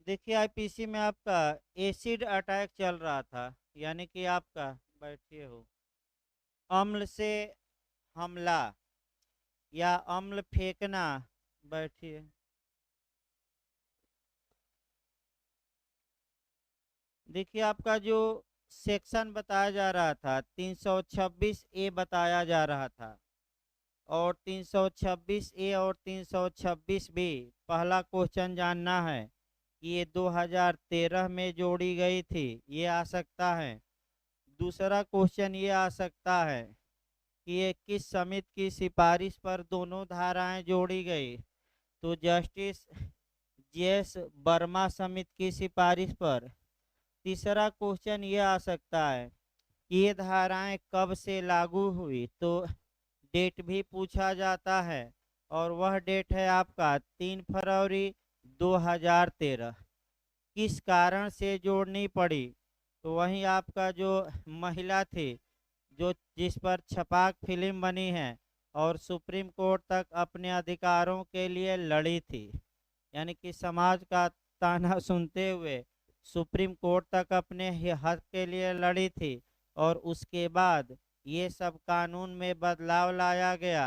देखिए आईपीसी में आपका एसिड अटैक चल रहा था। यानी कि आपका बैठिए हो अम्ल से हमला या अम्ल फेंकना। बैठिए। देखिए आपका जो सेक्शन बताया जा रहा था 326 ए बताया जा रहा था। और 326 ए और 326 बी पहला क्वेश्चन जानना है कि ये 2013 में जोड़ी गई थी, ये आ सकता है। दूसरा क्वेश्चन ये आ सकता है कि ये किस समिति की सिफारिश पर दोनों धाराएं जोड़ी गई। तो जस्टिस जेएस वर्मा समिति की सिफारिश पर। तीसरा क्वेश्चन ये आ सकता है कि ये धाराएं कब से लागू हुई, तो डेट भी पूछा जाता है। और वह डेट है आपका 3 फरवरी 2013। किस कारण से जोड़नी पड़ी, तो वहीं आपका जो महिला थी जो जिस पर छपाक फिल्म बनी है और सुप्रीम कोर्ट तक अपने अधिकारों के लिए लड़ी थी। यानी कि समाज का ताना सुनते हुए सुप्रीम कोर्ट तक अपने हक के लिए लड़ी थी। और उसके बाद ये सब कानून में बदलाव लाया गया।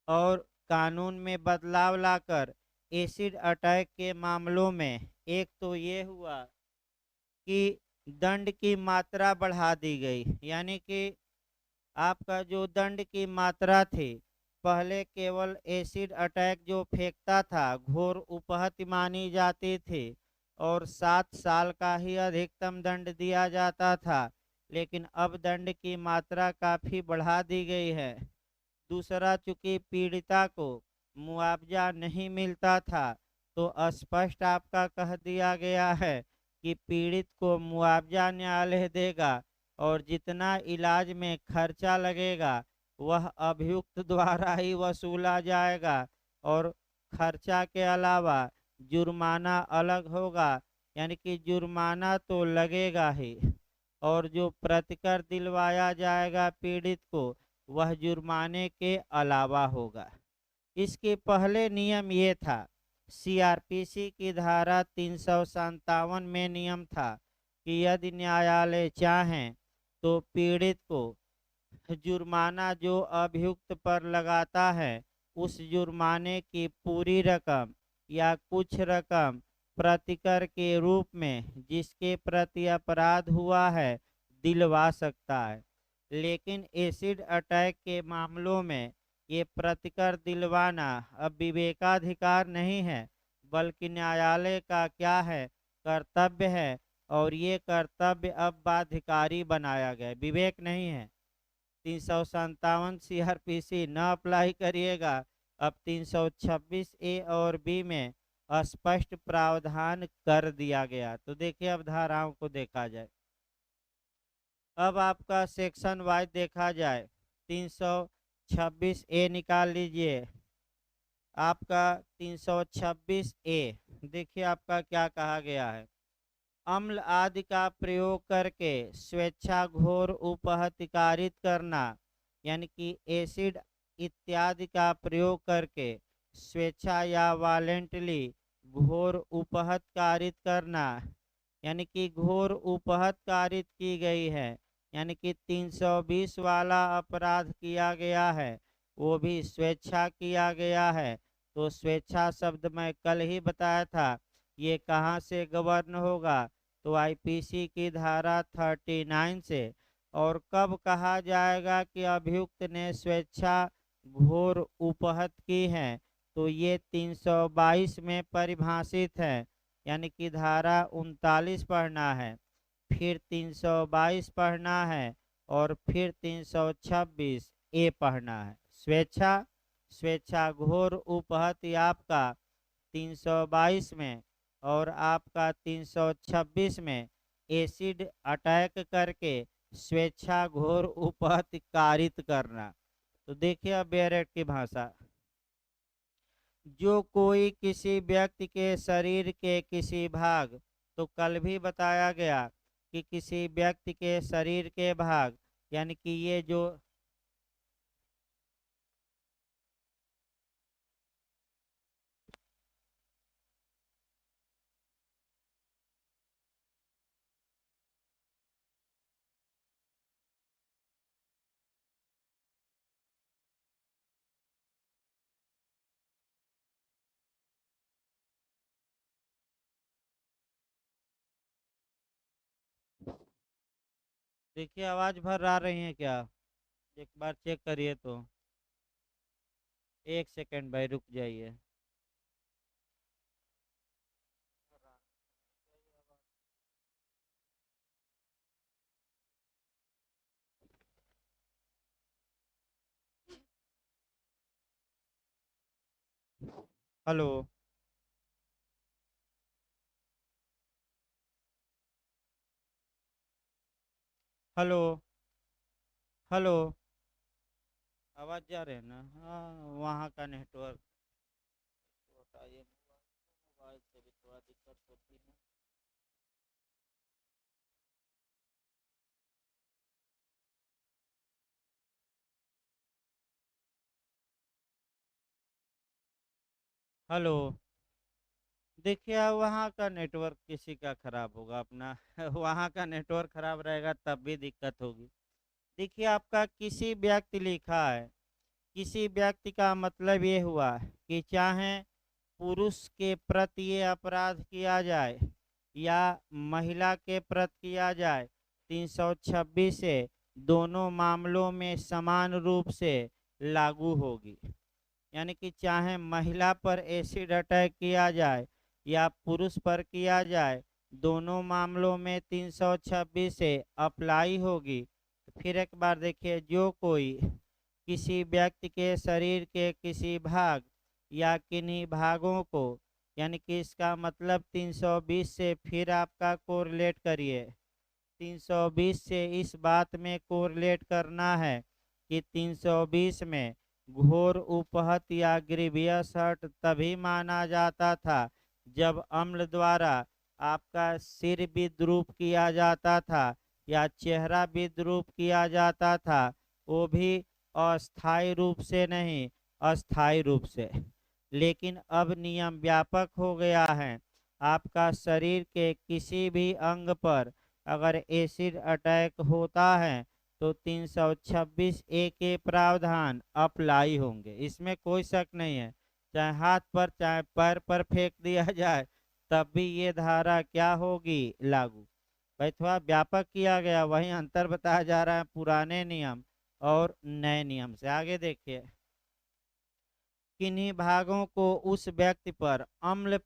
और कानून में बदलाव लाकर एसिड अटैक के मामलों में एक तो ये हुआ कि दंड की मात्रा बढ़ा दी गई। यानी कि आपका जो दंड की मात्रा थी, पहले केवल एसिड अटैक जो फेंकता था घोर उपहत्य मानी जाती थी और 7 साल का ही अधिकतम दंड दिया जाता था। लेकिन अब दंड की मात्रा काफ़ी बढ़ा दी गई है। दूसरा, चूंकि पीड़िता को मुआवजा नहीं मिलता था, तो स्पष्ट आपका कह दिया गया है कि पीड़ित को मुआवजा न्यायालय देगा और जितना इलाज में खर्चा लगेगा वह अभियुक्त द्वारा ही वसूला जाएगा। और खर्चा के अलावा जुर्माना अलग होगा। यानी कि जुर्माना तो लगेगा ही, और जो प्रतिकर दिलवाया जाएगा पीड़ित को वह जुर्माने के अलावा होगा। इसके पहले नियम ये था, सीआरपीसी की धारा 357 में नियम था कि यदि न्यायालय चाहें तो पीड़ित को जुर्माना जो अभियुक्त पर लगाता है उस जुर्माने की पूरी रकम या कुछ रकम प्रतिकर के रूप में जिसके प्रति अपराध हुआ है दिलवा सकता है। लेकिन एसिड अटैक के मामलों में ये प्रतिकर दिलवाना अब विवेकाधिकार नहीं है, बल्कि न्यायालय का क्या है, कर्तव्य है। और ये कर्तव्य अब बाध्यकारी बनाया गया, विवेक नहीं है। 357 सीआरपीसी न अप्लाई करिएगा। अब 326 ए और बी में स्पष्ट प्रावधान कर दिया गया। तो देखिए अब धाराओं को देखा जाए। अब आपका सेक्शन वाइज देखा जाए, 326 ए निकाल लीजिए। आपका 326 ए देखिए आपका क्या कहा गया है। अम्ल आदि का प्रयोग करके स्वेच्छा घोर उपहतिकारित करना। यानी कि एसिड इत्यादि का प्रयोग करके स्वेच्छा या वालेंटली घोर उपहत कारित करना। यानी कि घोर उपहत कारित की गई है। यानी कि 320 वाला अपराध किया गया है, वो भी स्वेच्छा किया गया है। तो स्वेच्छा शब्द मैं कल ही बताया था, ये कहाँ से गवर्न होगा, तो आईपीसी की धारा 39 से। और कब कहा जाएगा कि अभियुक्त ने स्वेच्छा घोर उपहत की है, तो ये 322 में परिभाषित है। यानी कि धारा 39 पढ़ना है, फिर 322 पढ़ना है और फिर 326 ए पढ़ना है। स्वेच्छा स्वेच्छा घोर उपहत्य आपका 322 में, और आपका 326 में एसिड अटैक करके स्वेच्छा घोर उपहत्य कारित करना। तो देखिए अब बेरेट की भाषा, जो कोई किसी व्यक्ति के शरीर के किसी भाग, तो कल भी बताया गया कि किसी व्यक्ति के शरीर के भाग, यानी कि ये जो देखिए आवाज़ भर आ रही है क्या? एक बार चेक करिए तो। एक सेकंड भाई रुक जाइए। हेलो। हेलो। हेलो। आवाज़ जा रही है ना? हाँ, वहाँ का नेटवर्क। बताइए, मोबाइल से भी थोड़ा दिक्कत होती है। हेलो। देखिए वहाँ का नेटवर्क किसी का खराब होगा अपना वहाँ का नेटवर्क खराब रहेगा तब भी दिक्कत होगी। देखिए आपका किसी व्यक्ति लिखा है। किसी व्यक्ति का मतलब ये हुआ कि चाहे पुरुष के प्रति ये अपराध किया जाए या महिला के प्रति किया जाए, 326 से दोनों मामलों में समान रूप से लागू होगी। यानी कि चाहे महिला पर एसिड अटैक किया जाए या पुरुष पर किया जाए, दोनों मामलों में 326 से अप्लाई होगी। फिर एक बार देखिए, जो कोई किसी व्यक्ति के शरीर के किसी भाग या किन्हीं भागों को, यानी कि इसका मतलब 320 से फिर आपका कोरिलेट करिए। 320 से इस बात में कोरिलेट करना है कि 320 में घोर उपहत या ग्रीवियस हर्ट तभी माना जाता था जब अम्ल द्वारा आपका सिर विद्रूप किया जाता था या चेहरा विद्रूप किया जाता था, वो भी अस्थायी रूप से नहीं, अस्थायी रूप से। लेकिन अब नियम व्यापक हो गया है। आपका शरीर के किसी भी अंग पर अगर एसिड अटैक होता है तो 326 ए के प्रावधान अप्लाई होंगे, इसमें कोई शक नहीं है। चाहे हाथ पर चाहे पैर पर फेंक दिया जाए तब भी ये धारा क्या होगी? लागू। भाई थोड़ा व्यापक किया गया, वही अंतर बताया जा रहा है पुराने नियम और नए नियम से। आगे देखिए, किन्हीं भागों को उस व्यक्ति पर अम्ल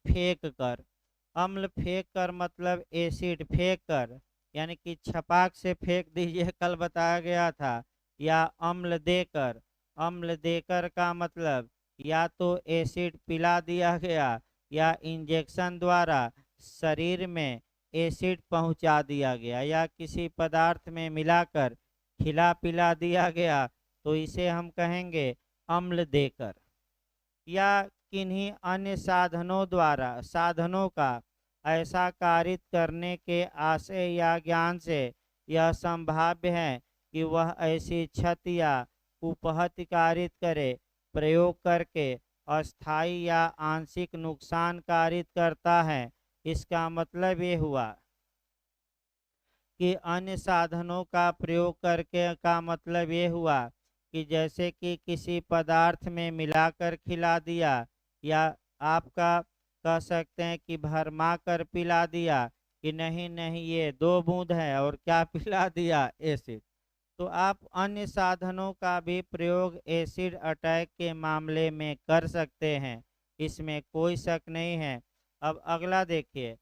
फेंक कर मतलब एसिड फेंक कर, यानी कि छपाक से फेंक दीजिए कल बताया गया था, या अम्ल देकर का मतलब या तो एसिड पिला दिया गया या इंजेक्शन द्वारा शरीर में एसिड पहुंचा दिया गया या किसी पदार्थ में मिलाकर खिला पिला दिया गया, तो इसे हम कहेंगे अम्ल देकर। या किन्हीं अन्य साधनों का ऐसा कारित करने के आशय या ज्ञान से यह संभाव्य है कि वह ऐसी क्षति या उपहति कारित करे, प्रयोग करके अस्थायी या आंशिक नुकसान कारित करता है। इसका मतलब ये हुआ कि अन्य साधनों का प्रयोग करके का मतलब ये हुआ कि जैसे कि किसी पदार्थ में मिलाकर खिला दिया, या आपका कह सकते हैं कि भरमा कर पिला दिया कि नहीं नहीं ये 2 बूंद है और क्या पिला दिया? एसिड। तो आप अन्य साधनों का भी प्रयोग एसिड अटैक के मामले में कर सकते हैं, इसमें कोई शक नहीं है। अब अगला देखिए,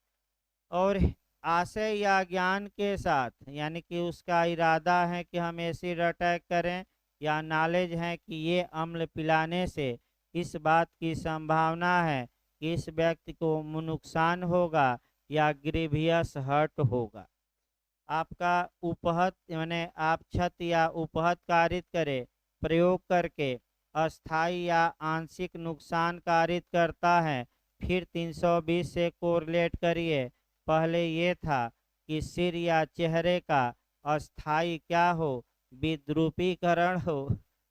और आशय या ज्ञान के साथ, यानी कि उसका इरादा है कि हम एसिड अटैक करें, या नॉलेज है कि ये अम्ल पिलाने से इस बात की संभावना है कि इस व्यक्ति को नुकसान होगा या ग्रीवियस हर्ट होगा। आपका उपहत माने आप क्षत या उपहत कारित करे, प्रयोग करके अस्थाई या आंशिक नुकसान कारित करता है। फिर 320 से कोरिलेट करिए। पहले ये था कि सिर या चेहरे का अस्थाई क्या हो? विद्रूपीकरण हो।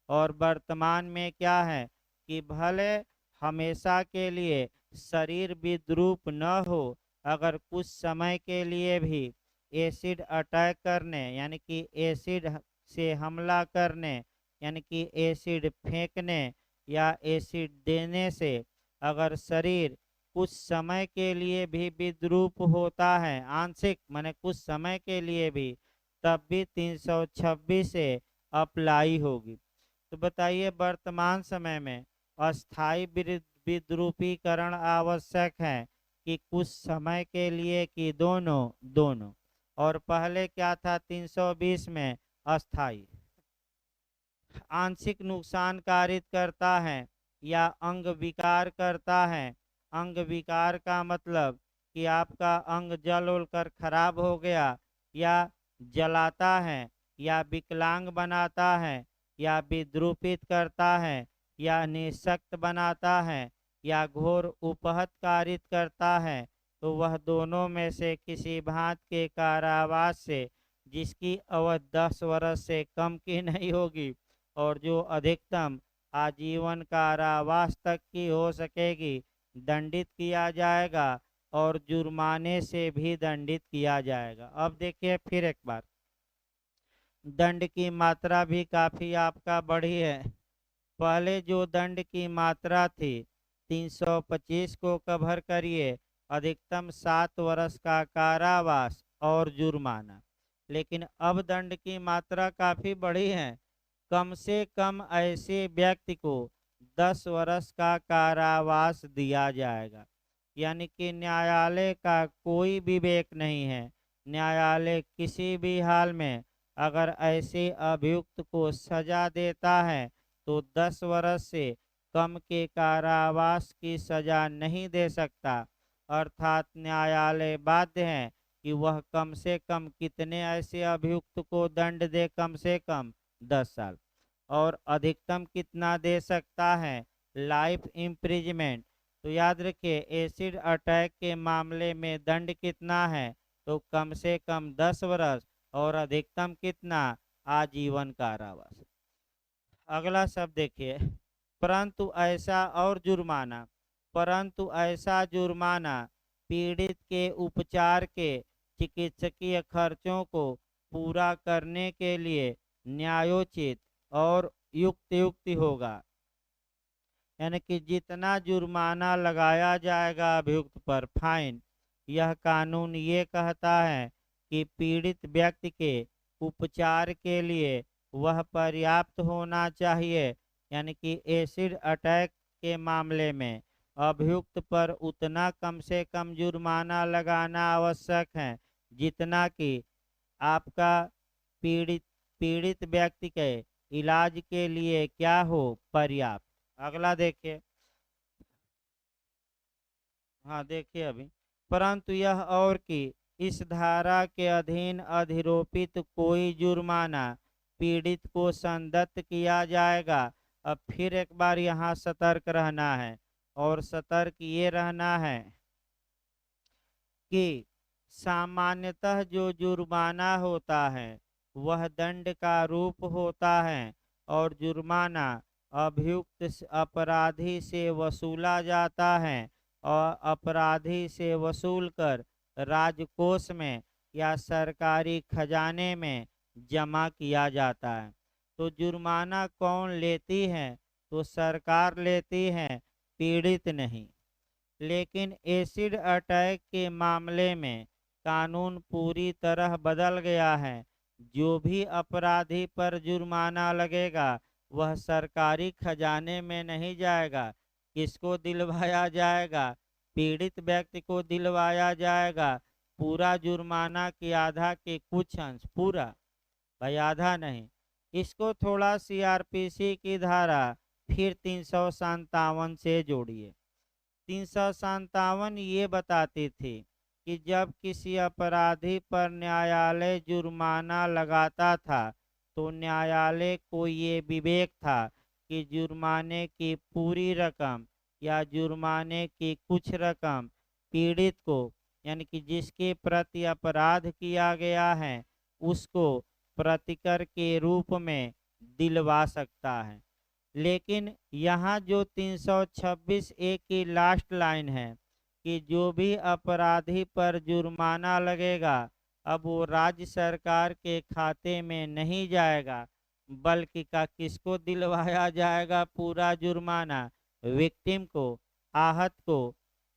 और वर्तमान में क्या है कि भले हमेशा के लिए शरीर विद्रूप न हो, अगर कुछ समय के लिए भी एसिड अटैक करने, यानी कि एसिड से हमला करने, यानी कि एसिड फेंकने या एसिड देने से अगर शरीर कुछ समय के लिए भी विद्रूप होता है, आंशिक माने कुछ समय के लिए भी, तब भी 326 से अप्लाई होगी। तो बताइए वर्तमान समय में अस्थाई विद्रुपीकरण आवश्यक है कि कुछ समय के लिए कि दोनों दोनों। और पहले क्या था 320 में अस्थाई। आंशिक नुकसान कारित करता है या अंग विकार करता है। अंग विकार का मतलब कि आपका अंग जल उल कर खराब हो गया, या जलाता है, या विकलांग बनाता है, या विद्रूपित करता है, या निःशक्त बनाता है, या घोर उपहत कारित करता है। तो वह दोनों में से किसी भांत के कारावास से जिसकी अवधि 10 वर्ष से कम की नहीं होगी और जो अधिकतम आजीवन कारावास तक की हो सकेगी, दंडित किया जाएगा और जुर्माने से भी दंडित किया जाएगा। अब देखिए फिर एक बार, दंड की मात्रा भी काफ़ी आपका बढ़ी है। पहले जो दंड की मात्रा थी 325 को कवर करिए, अधिकतम 7 वर्ष का कारावास और जुर्माना। लेकिन अब दंड की मात्रा काफ़ी बढ़ी है। कम से कम ऐसे व्यक्ति को 10 वर्ष का कारावास दिया जाएगा। यानी कि न्यायालय का कोई विवेक नहीं है। न्यायालय किसी भी हाल में अगर ऐसे अभियुक्त को सजा देता है तो 10 वर्ष से कम के कारावास की सजा नहीं दे सकता। अर्थात न्यायालय बाध्य है कि वह कम से कम कितने ऐसे अभियुक्त को दंड दे, कम से कम 10 साल। और अधिकतम कितना दे सकता है, लाइफ इम्प्रिजमेंट। तो याद रखिए एसिड अटैक के मामले में दंड कितना है, तो कम से कम 10 वर्ष और अधिकतम कितना, आजीवन कारावास। अगला शब्द देखिए, परंतु ऐसा और जुर्माना। परंतु ऐसा जुर्माना पीड़ित के उपचार के चिकित्सकीय खर्चों को पूरा करने के लिए न्यायोचित और युक्त होगा। यानी कि जितना जुर्माना लगाया जाएगा अभियुक्त पर, फाइन, यह कानून ये कहता है कि पीड़ित व्यक्ति के उपचार के लिए वह पर्याप्त होना चाहिए। यानी कि एसिड अटैक के मामले में अभियुक्त पर उतना कम से कम जुर्माना लगाना आवश्यक है जितना कि आपका पीड़ित पीड़ित व्यक्ति के इलाज के लिए क्या हो, पर्याप्त। अगला देखिए, हाँ देखिए अभी, परंतु यह और कि इस धारा के अधीन अधिरोपित कोई जुर्माना पीड़ित को संदत्त किया जाएगा। अब फिर एक बार यहाँ सतर्क रहना है, और सतर्क ये रहना है कि सामान्यतः जो जुर्माना होता है वह दंड का रूप होता है, और जुर्माना अभियुक्त अपराधी से वसूला जाता है और अपराधी से वसूल कर राजकोष में या सरकारी खजाने में जमा किया जाता है। तो जुर्माना कौन लेती है, तो सरकार लेती है, पीड़ित नहीं। लेकिन एसिड अटैक के मामले में कानून पूरी तरह बदल गया है। जो भी अपराधी पर जुर्माना लगेगा वह सरकारी खजाने में नहीं जाएगा। किसको दिलवाया जाएगा, पीड़ित व्यक्ति को दिलवाया जाएगा। पूरा जुर्माना की आधा के कुछ अंश, पूरा भाई आधा नहीं। इसको थोड़ा सीआरपीसी की धारा फिर 357 से जोड़िए। 357 ये बताती थी कि जब किसी अपराधी पर न्यायालय जुर्माना लगाता था तो न्यायालय को ये विवेक था कि जुर्माने की पूरी रकम या जुर्माने की कुछ रकम पीड़ित को, यानी कि जिसके प्रति अपराध किया गया है, उसको प्रतिकर के रूप में दिलवा सकता है। लेकिन यहाँ जो 326 ए की लास्ट लाइन है कि जो भी अपराधी पर जुर्माना लगेगा अब वो राज्य सरकार के खाते में नहीं जाएगा, बल्कि का किसको दिलवाया जाएगा पूरा जुर्माना, विक्टिम को, आहत को,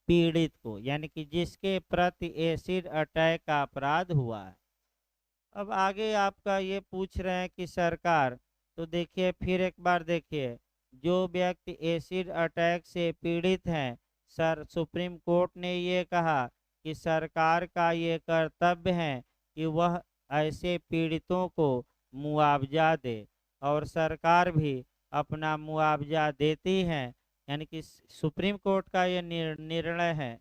पीड़ित को, यानी कि जिसके प्रति एसिड अटैक का अपराध हुआ है। अब आगे आपका ये पूछ रहे हैं कि सरकार, तो देखिए फिर एक बार देखिए, जो व्यक्ति एसिड अटैक से पीड़ित हैं, सर सुप्रीम कोर्ट ने ये कहा कि सरकार का ये कर्तव्य है कि वह ऐसे पीड़ितों को मुआवजा दे, और सरकार भी अपना मुआवजा देती है। यानी कि सुप्रीम कोर्ट का ये निर्णय है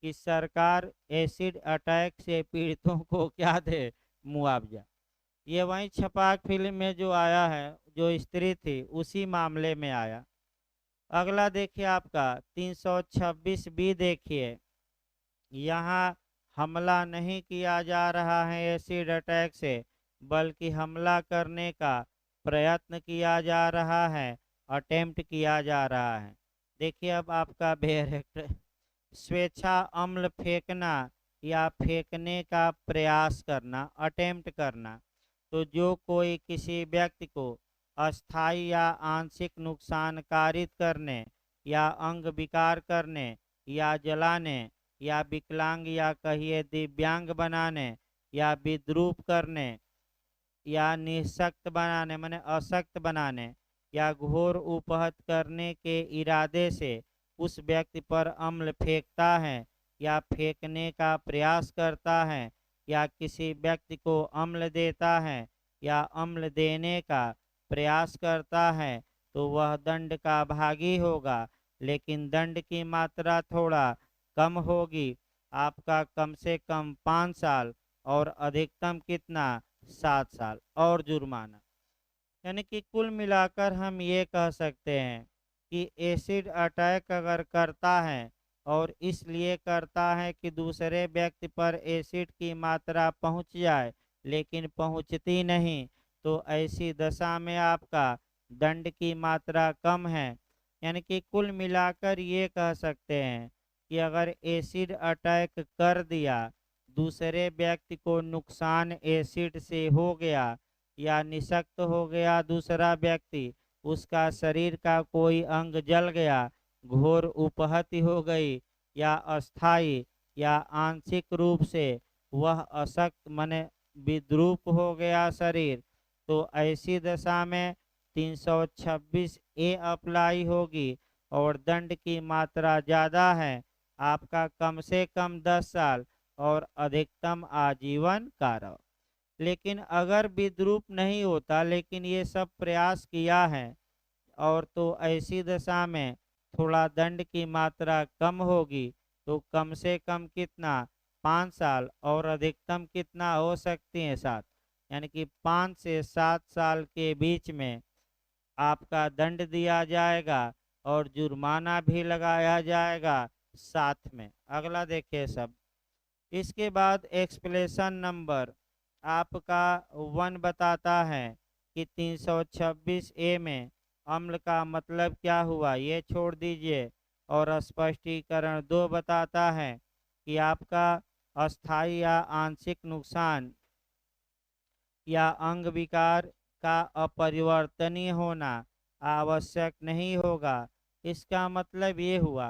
कि सरकार एसिड अटैक से पीड़ितों को क्या दे, मुआवजा। ये वही छपाक फिल्म में जो आया है, जो स्त्री थी उसी मामले में आया। अगला देखिए आपका 326 बी देखिए, यहाँ हमला नहीं किया जा रहा है एसिड अटैक से, बल्कि हमला करने का प्रयत्न किया जा रहा है, अटेम्प्ट किया जा रहा है। देखिए अब आपका बेरेक्ट स्वेच्छा अम्ल फेंकना या फेंकने का प्रयास करना, अटेम्प्ट करना। तो जो कोई किसी व्यक्ति को अस्थायी या आंशिक नुकसान कारित करने या अंग विकार करने या जलाने या विकलांग या कहिए दिव्यांग बनाने या विद्रूप करने या निःशक्त बनाने माने अशक्त बनाने या घोर उपहत करने के इरादे से उस व्यक्ति पर अम्ल फेंकता है या फेंकने का प्रयास करता है या किसी व्यक्ति को अम्ल देता है या अम्ल देने का प्रयास करता है, तो वह दंड का भागी होगा, लेकिन दंड की मात्रा थोड़ा कम होगी। आपका कम से कम 5 साल और अधिकतम कितना, 7 साल और जुर्माना। यानी कि कुल मिलाकर हम ये कह सकते हैं कि एसिड अटैक अगर करता है और इसलिए करता है कि दूसरे व्यक्ति पर एसिड की मात्रा पहुंच जाए, लेकिन पहुंचती नहीं, तो ऐसी दशा में आपका दंड की मात्रा कम है। यानी कि कुल मिलाकर ये कह सकते हैं कि अगर एसिड अटैक कर दिया, दूसरे व्यक्ति को नुकसान एसिड से हो गया या निशक्त हो गया दूसरा व्यक्ति, उसका शरीर का कोई अंग जल गया, घोर उपहति हो गई या अस्थाई या आंशिक रूप से वह अशक्त मने विद्रूप हो गया शरीर, तो ऐसी दशा में 326 ए अप्लाई होगी और दंड की मात्रा ज़्यादा है, आपका कम से कम 10 साल और अधिकतम आजीवन कारावास। लेकिन अगर विद्रूप नहीं होता, लेकिन ये सब प्रयास किया है, और तो ऐसी दशा में थोड़ा दंड की मात्रा कम होगी, तो कम से कम कितना, 5 साल और अधिकतम कितना हो सकती है, 7। यानी कि 5 से 7 साल के बीच में आपका दंड दिया जाएगा और जुर्माना भी लगाया जाएगा साथ में। अगला देखिए सब। इसके बाद एक्सप्लेनेशन नंबर आपका 1 बताता है कि 326 ए में अम्ल का मतलब क्या हुआ, ये छोड़ दीजिए। और स्पष्टीकरण 2 बताता है कि आपका अस्थायी या आंशिक नुकसान या अंग विकार का अपरिवर्तनीय होना आवश्यक नहीं होगा। इसका मतलब ये हुआ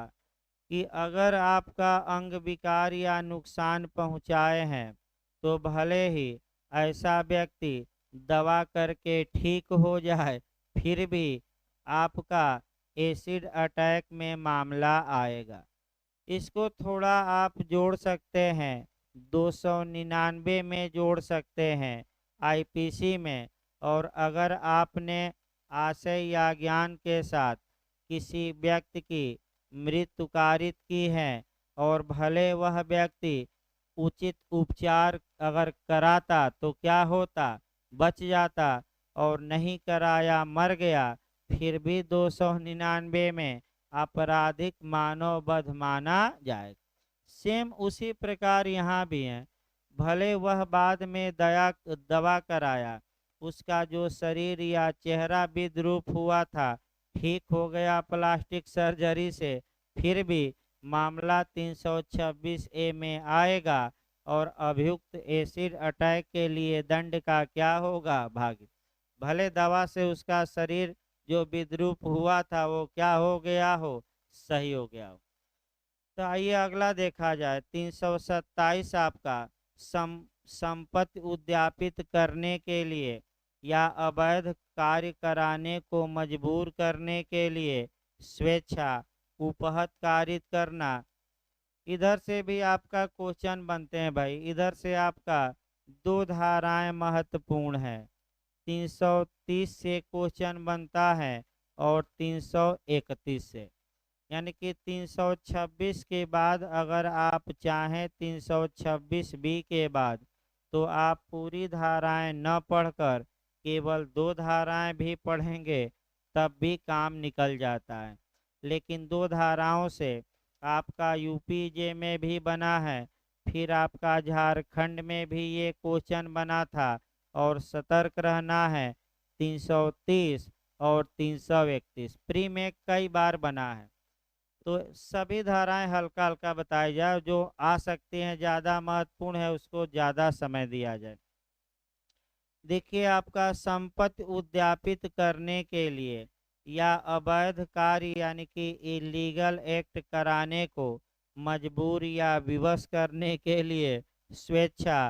कि अगर आपका अंग विकार या नुकसान पहुंचाए हैं, तो भले ही ऐसा व्यक्ति दवा करके ठीक हो जाए, फिर भी आपका एसिड अटैक में मामला आएगा। इसको थोड़ा आप जोड़ सकते हैं, 299 में जोड़ सकते हैं आईपीसी में। और अगर आपने आशय या ज्ञान के साथ किसी व्यक्ति की मृत्यु कारित की है और भले वह व्यक्ति उचित उपचार अगर कराता तो क्या होता, बच जाता, और नहीं कराया मर गया, फिर भी 299 में आपराधिक मानव वध माना जाएगा। सेम उसी प्रकार यहाँ भी है, भले वह बाद में दवा कराया, उसका जो शरीर या चेहरा विद्रूप हुआ था ठीक हो गया प्लास्टिक सर्जरी से, फिर भी मामला 326 ए में आएगा और अभियुक्त एसिड अटैक के लिए दंड का क्या होगा, भागी। भले दवा से उसका शरीर जो विद्रूप हुआ था वो क्या हो गया हो, सही हो गया हो। तो आइए अगला देखा जाए 327 आपका संपत्ति उद्यापित करने के लिए या अवैध कार्य कराने को मजबूर करने के लिए स्वेच्छा उपहत कारित करना। इधर से भी आपका क्वेश्चन बनते हैं भाई, इधर से आपका दो धाराएं महत्वपूर्ण है। 330 से क्वेश्चन बनता है और 331 से, यानी कि 326 के बाद अगर आप चाहें 326 बी के बाद तो आप पूरी धाराएं न पढ़कर केवल दो धाराएं भी पढ़ेंगे तब भी काम निकल जाता है। लेकिन दो धाराओं से आपका यूपीजे में भी बना है, फिर आपका झारखंड में भी ये क्वेश्चन बना था, और सतर्क रहना है 330 और 331 प्री में कई बार बना है। तो सभी धाराएं हल्का हल्का बताई जाए, जो आ सकती हैं ज़्यादा महत्वपूर्ण है उसको ज़्यादा समय दिया जाए। देखिए, आपका संपत्ति उद्यापित करने के लिए या अवैध कार्य यानी कि इलीगल एक्ट कराने को मजबूर या विवश करने के लिए स्वेच्छा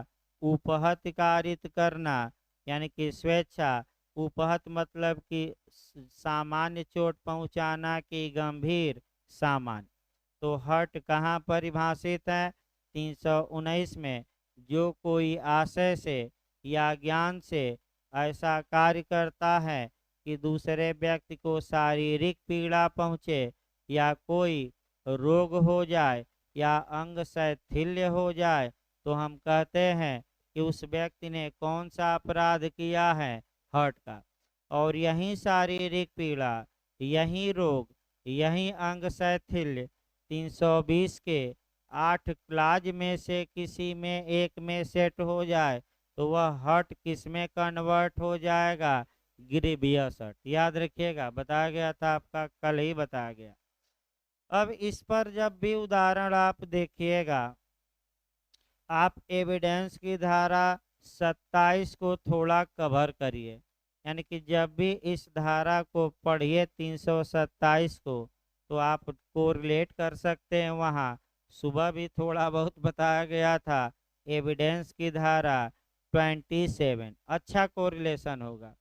उपहत कारित करना, यानी कि स्वेच्छा उपहत मतलब कि सामान्य चोट पहुंचाना कि गंभीर सामान्य। तो हट कहाँ परिभाषित है? 319 में, जो कोई आशय से या ज्ञान से ऐसा कार्य करता है कि दूसरे व्यक्ति को शारीरिक पीड़ा पहुँचे या कोई रोग हो जाए या अंग शैथिल्य हो जाए, तो हम कहते हैं कि उस व्यक्ति ने कौन सा अपराध किया है? हर्ट का। और यही शारीरिक पीड़ा, यही रोग, यही अंग शैथिल्य 320 के 8 क्लाज में से किसी में एक में सेट हो जाए तो वह हर्ट किस में कन्वर्ट हो जाएगा? Grievous hurt. याद रखिएगा, बताया गया था आपका, कल ही बताया गया। अब इस पर जब भी उदाहरण आप देखिएगा, आप एविडेंस की धारा 27 को थोड़ा कवर करिए, यानी कि जब भी इस धारा को पढ़िए 327 को तो आप कोरिलेट कर सकते हैं। वहाँ सुबह भी थोड़ा बहुत बताया गया था, एविडेंस की धारा 27 अच्छा कोरिलेशन होगा।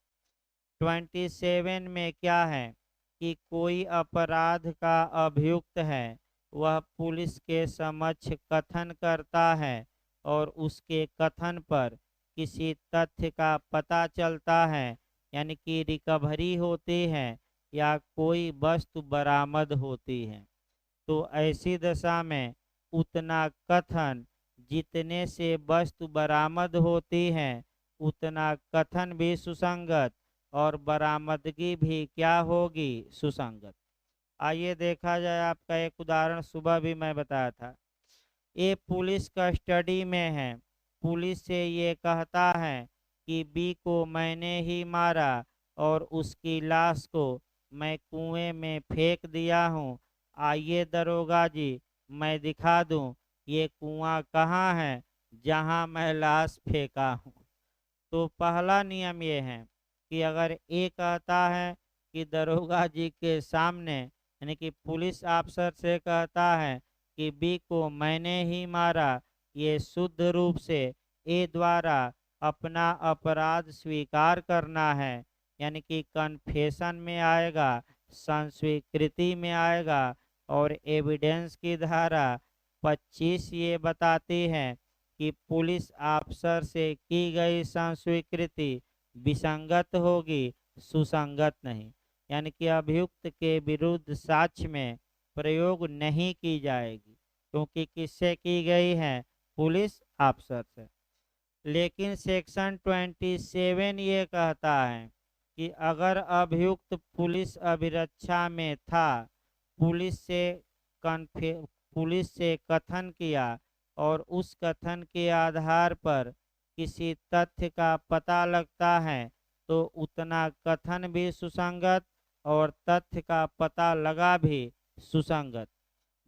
27 में क्या है कि कोई अपराध का अभियुक्त है, वह पुलिस के समक्ष कथन करता है और उसके कथन पर किसी तथ्य का पता चलता है, यानी कि रिकवरी होती है या कोई वस्तु बरामद होती है, तो ऐसी दशा में उतना कथन जितने से वस्तु बरामद होती है उतना कथन भी सुसंगत और बरामदगी भी क्या होगी? सुसंगत। आइए देखा जाए, आपका एक उदाहरण सुबह भी मैं बताया था। ये पुलिस कस्टडी में है, पुलिस से ये कहता है कि बी को मैंने ही मारा और उसकी लाश को मैं कुएं में फेंक दिया हूँ। आइए दरोगा जी, मैं दिखा दूँ ये कुआं कहाँ है जहाँ मैं लाश फेंका हूँ। तो पहला नियम ये है कि अगर ए कहता है कि दरोगा जी के सामने, यानी कि पुलिस अफसर से कहता है कि बी को मैंने ही मारा, ये शुद्ध रूप से ए द्वारा अपना अपराध स्वीकार करना है, यानी कि कन्फेशन में आएगा, संस्वीकृति में आएगा। और एविडेंस की धारा 25 ये बताती है कि पुलिस अफसर से की गई संस्वीकृति विसंगत होगी, सुसंगत नहीं, यानी कि अभियुक्त के विरुद्ध साक्ष्य में प्रयोग नहीं की जाएगी, क्योंकि किससे की गई है? पुलिस अफसर से। लेकिन सेक्शन 27 ये कहता है कि अगर अभियुक्त पुलिस अभिरक्षा में था, पुलिस से पुलिस से कथन किया और उस कथन के आधार पर किसी तथ्य का पता लगता है, तो उतना कथन भी सुसंगत और तथ्य का पता लगा भी सुसंगत।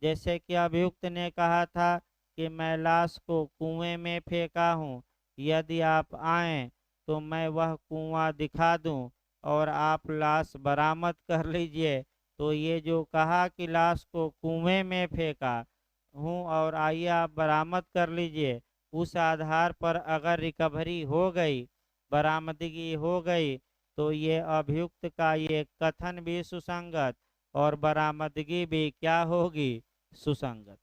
जैसे कि अभियुक्त ने कहा था कि मैं लाश को कुएं में फेंका हूँ, यदि आप आएं तो मैं वह कुआं दिखा दूं और आप लाश बरामद कर लीजिए। तो ये जो कहा कि लाश को कुएं में फेंका हूँ और आइए आप बरामद कर लीजिए, उस आधार पर अगर रिकवरी हो गई, बरामदगी हो गई, तो ये अभियुक्त का ये कथन भी सुसंगत और बरामदगी भी क्या होगी, सुसंगत।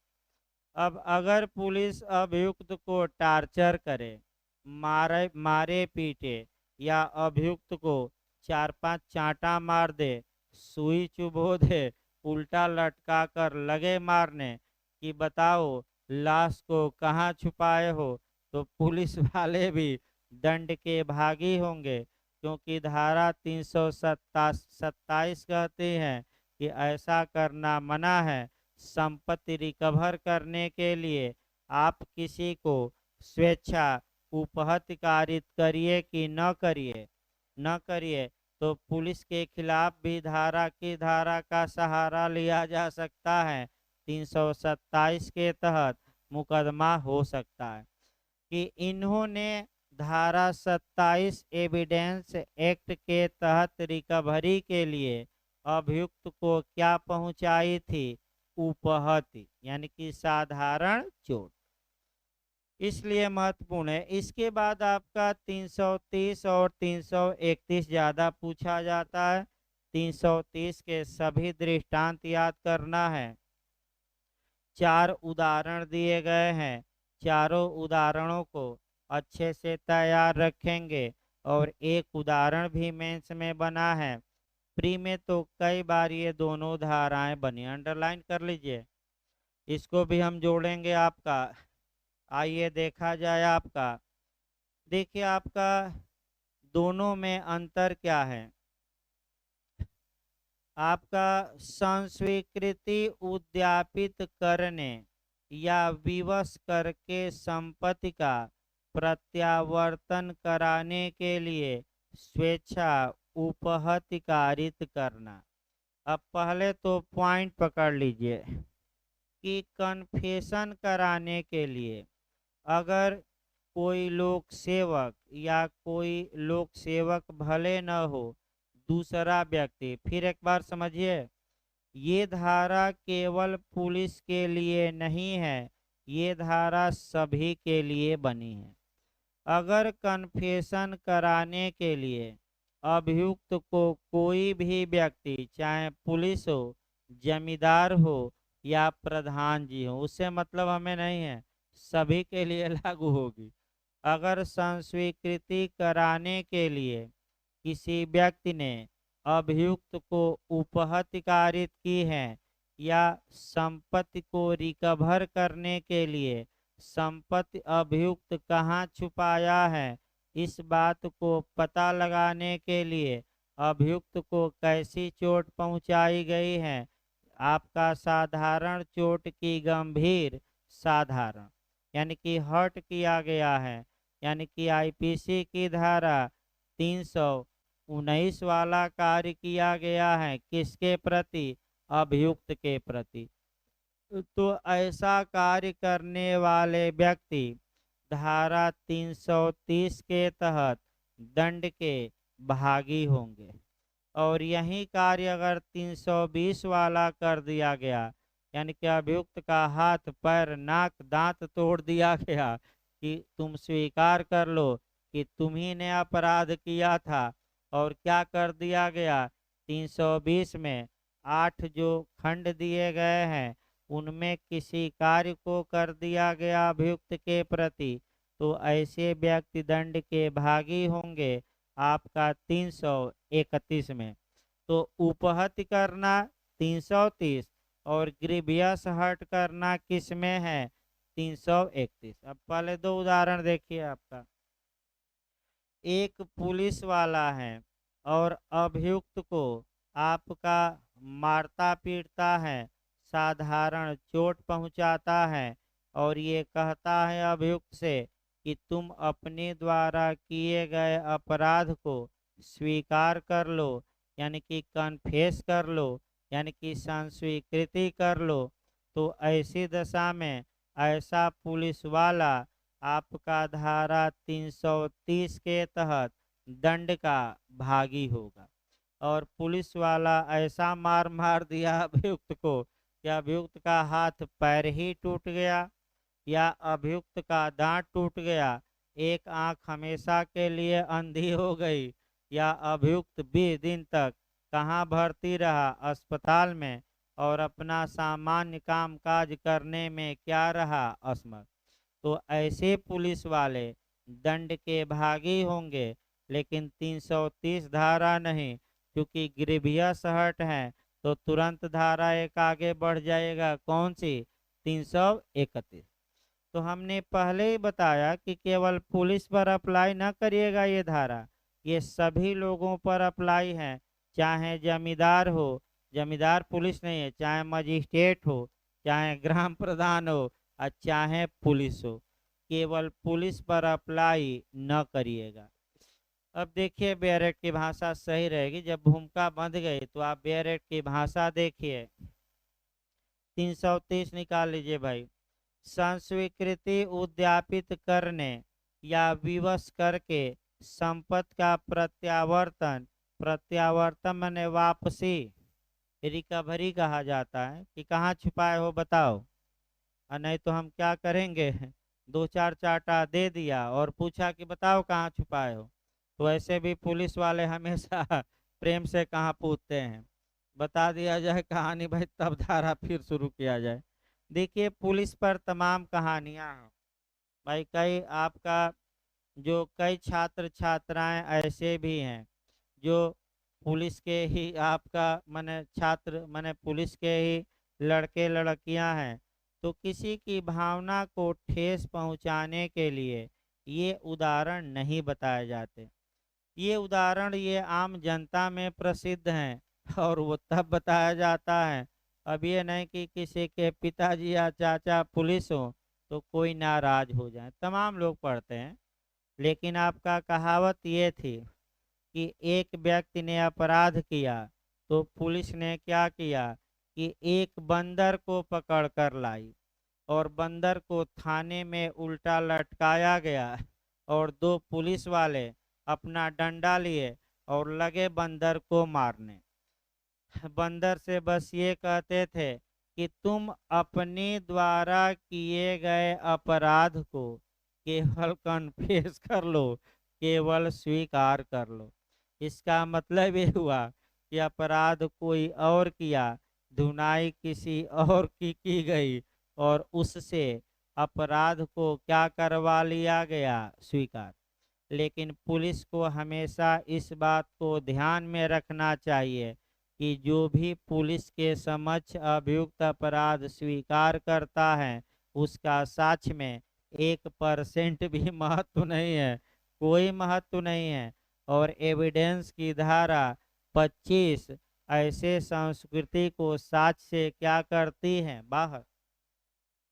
अब अगर पुलिस अभियुक्त को टार्चर करे, मारे मारे पीटे, या अभियुक्त को 4-5 चांटा मार दे, सुई चुभो दे, उल्टा लटका कर लगे मारने कि बताओ लाश को कहाँ छुपाए हो, तो पुलिस वाले भी दंड के भागी होंगे, क्योंकि धारा 327 कहती है कि ऐसा करना मना है। संपत्ति रिकवर करने के लिए आप किसी को स्वेच्छा उपहत कारित करिए कि न करिए, न करिए, तो पुलिस के खिलाफ भी धारा का सहारा लिया जा सकता है। 327 के तहत मुकदमा हो सकता है कि इन्होंने धारा 27 एविडेंस एक्ट के तहत रिकवरी के लिए अभियुक्त को क्या पहुंचाई थी, उपहति, यानी कि साधारण चोट, इसलिए महत्वपूर्ण है। इसके बाद आपका 330 और 331 ज्यादा पूछा जाता है। 330 के सभी दृष्टांत याद करना है। 4 उदाहरण दिए गए हैं, चारों उदाहरणों को अच्छे से तैयार रखेंगे, और एक उदाहरण भी मेंस में बना है। प्री में तो कई बार ये दोनों धाराएं बनी, अंडरलाइन कर लीजिए, इसको भी हम जोड़ेंगे आपका। आइए देखा जाए आपका, देखिए आपका दोनों में अंतर क्या है। आपका संस्वीकृति उद्यापित करने या विवश करके संपत्ति का प्रत्यावर्तन कराने के लिए स्वेच्छा उपहति कारित करना। अब पहले तो पॉइंट पकड़ लीजिए कि कन्फेशन कराने के लिए अगर कोई लोक सेवक या कोई लोक सेवक भले न हो, दूसरा व्यक्ति, फिर एक बार समझिए, ये धारा केवल पुलिस के लिए नहीं है, ये धारा सभी के लिए बनी है। अगर कन्फेशन कराने के लिए अभियुक्त को कोई भी व्यक्ति, चाहे पुलिस हो, जमींदार हो या प्रधान जी हो, उससे मतलब हमें नहीं है, सभी के लिए लागू होगी। अगर संस्वीकृति कराने के लिए किसी व्यक्ति ने अभियुक्त को उपहति कारित की है, या संपत्ति को रिकवर करने के लिए संपत्ति अभियुक्त कहाँ छुपाया है, इस बात को पता लगाने के लिए अभियुक्त को कैसी चोट पहुंचाई गई है, आपका साधारण चोट की गंभीर, साधारण यानी कि हर्ट किया गया है, यानी कि आईपीसी की धारा 319 वाला कार्य किया गया है, किसके प्रति, अभियुक्त के प्रति। तो ऐसा कार्य करने वाले व्यक्ति धारा 330 के तहत दंड के भागी होंगे। और यही कार्य अगर 320 वाला कर दिया गया, यानी कि अभियुक्त का हाथ पैर नाक दांत तोड़ दिया गया कि तुम स्वीकार कर लो कि तुम्ही ने अपराध किया था, और क्या कर दिया गया, 320 में 8 जो खंड दिए गए हैं उनमें किसी कार्य को कर दिया गया अभियुक्त के प्रति, तो ऐसे व्यक्ति दंड के भागी होंगे आपका 331 में। तो उपहत्य करना 330 और ग्रीवियस हर्ट करना किस में है, 331। अब पहले दो उदाहरण देखिए आपका। एक पुलिस वाला है और अभियुक्त को आपका मारता पीटता है, साधारण चोट पहुंचाता है, और ये कहता है अभियुक्त से कि तुम अपने द्वारा किए गए अपराध को स्वीकार कर लो, यानी कि कन्फेस कर लो, यानी कि संस्वीकृति कर लो। तो ऐसी दशा में ऐसा पुलिस वाला आपका धारा 330 के तहत दंड का भागी होगा। और पुलिस वाला ऐसा मार दिया अभियुक्त को कि अभियुक्त का हाथ पैर ही टूट गया, या अभियुक्त का दांत टूट गया, एक आंख हमेशा के लिए अंधी हो गई, या अभियुक्त 20 दिन तक कहाँ भर्ती रहा, अस्पताल में, और अपना सामान्य कामकाज करने में क्या रहा असमर्थ, तो ऐसे पुलिस वाले दंड के भागी होंगे। लेकिन 330 धारा नहीं, क्योंकि ग्रीवियस हर्ट है तो तुरंत धारा एक आगे बढ़ जाएगा, कौन सी? 331। तो हमने पहले ही बताया कि केवल पुलिस पर अप्लाई न करिएगा ये धारा, ये सभी लोगों पर अप्लाई है, चाहे जमींदार हो, जमींदार पुलिस नहीं है, चाहे मजिस्ट्रेट हो, चाहे ग्राम प्रधान हो, और चाहे पुलिस हो, केवल पुलिस पर अप्लाई न करिएगा। अब देखिए बेरेट की भाषा सही रहेगी, जब भूमिका बंध गई तो आप बेरेट की भाषा देखिए। 330 निकाल लीजिए भाई। संस्वीकृति उद्यापित करने या विवश करके संपत्ति का प्रत्यावर्तन, प्रत्यावर्तन माने वापसी, रिकवरी कहा जाता है, कि कहाँ छुपाए हो बताओ, और नहीं तो हम क्या करेंगे, दो चार चाटा दे दिया और पूछा कि बताओ कहाँ छुपाए हो, तो ऐसे भी पुलिस वाले हमेशा प्रेम से कहाँ पूछते हैं, बता दिया जाए कहानी भाई, तब धारा फिर शुरू किया जाए। देखिए पुलिस पर तमाम कहानियां हैं भाई, कई आपका जो कई छात्र छात्राएं ऐसे भी हैं जो पुलिस के ही आपका माने छात्र माने पुलिस के ही लड़के लड़कियां हैं, तो किसी की भावना को ठेस पहुंचाने के लिए ये उदाहरण नहीं बताए जाते। ये उदाहरण ये आम जनता में प्रसिद्ध हैं, और वो तब बताया जाता है, अब ये नहीं कि किसी के पिताजी या चाचा पुलिस हो तो कोई नाराज हो जाए, तमाम लोग पढ़ते हैं। लेकिन आपका कहावत ये थी कि एक व्यक्ति ने अपराध किया तो पुलिस ने क्या किया कि एक बंदर को पकड़ कर लाई, और बंदर को थाने में उल्टा लटकाया गया, और दो पुलिस वाले अपना डंडा लिए और लगे बंदर को मारने। बंदर से बस ये कहते थे कि तुम अपने द्वारा किए गए अपराध को केवल कन्फेस कर लो, केवल स्वीकार कर लो। इसका मतलब ये हुआ कि अपराध कोई और किया, धुनाई किसी और की गई, और उससे अपराध को क्या करवा लिया गया, स्वीकार। लेकिन पुलिस को हमेशा इस बात को ध्यान में रखना चाहिए कि जो भी पुलिस के समक्ष अभियुक्त अपराध स्वीकार करता है उसका साक्ष्य में 1% भी महत्व नहीं है, कोई महत्व नहीं है। और एविडेंस की धारा 25 ऐसे संस्कृति को साक्ष्य से क्या करती है, बाहर।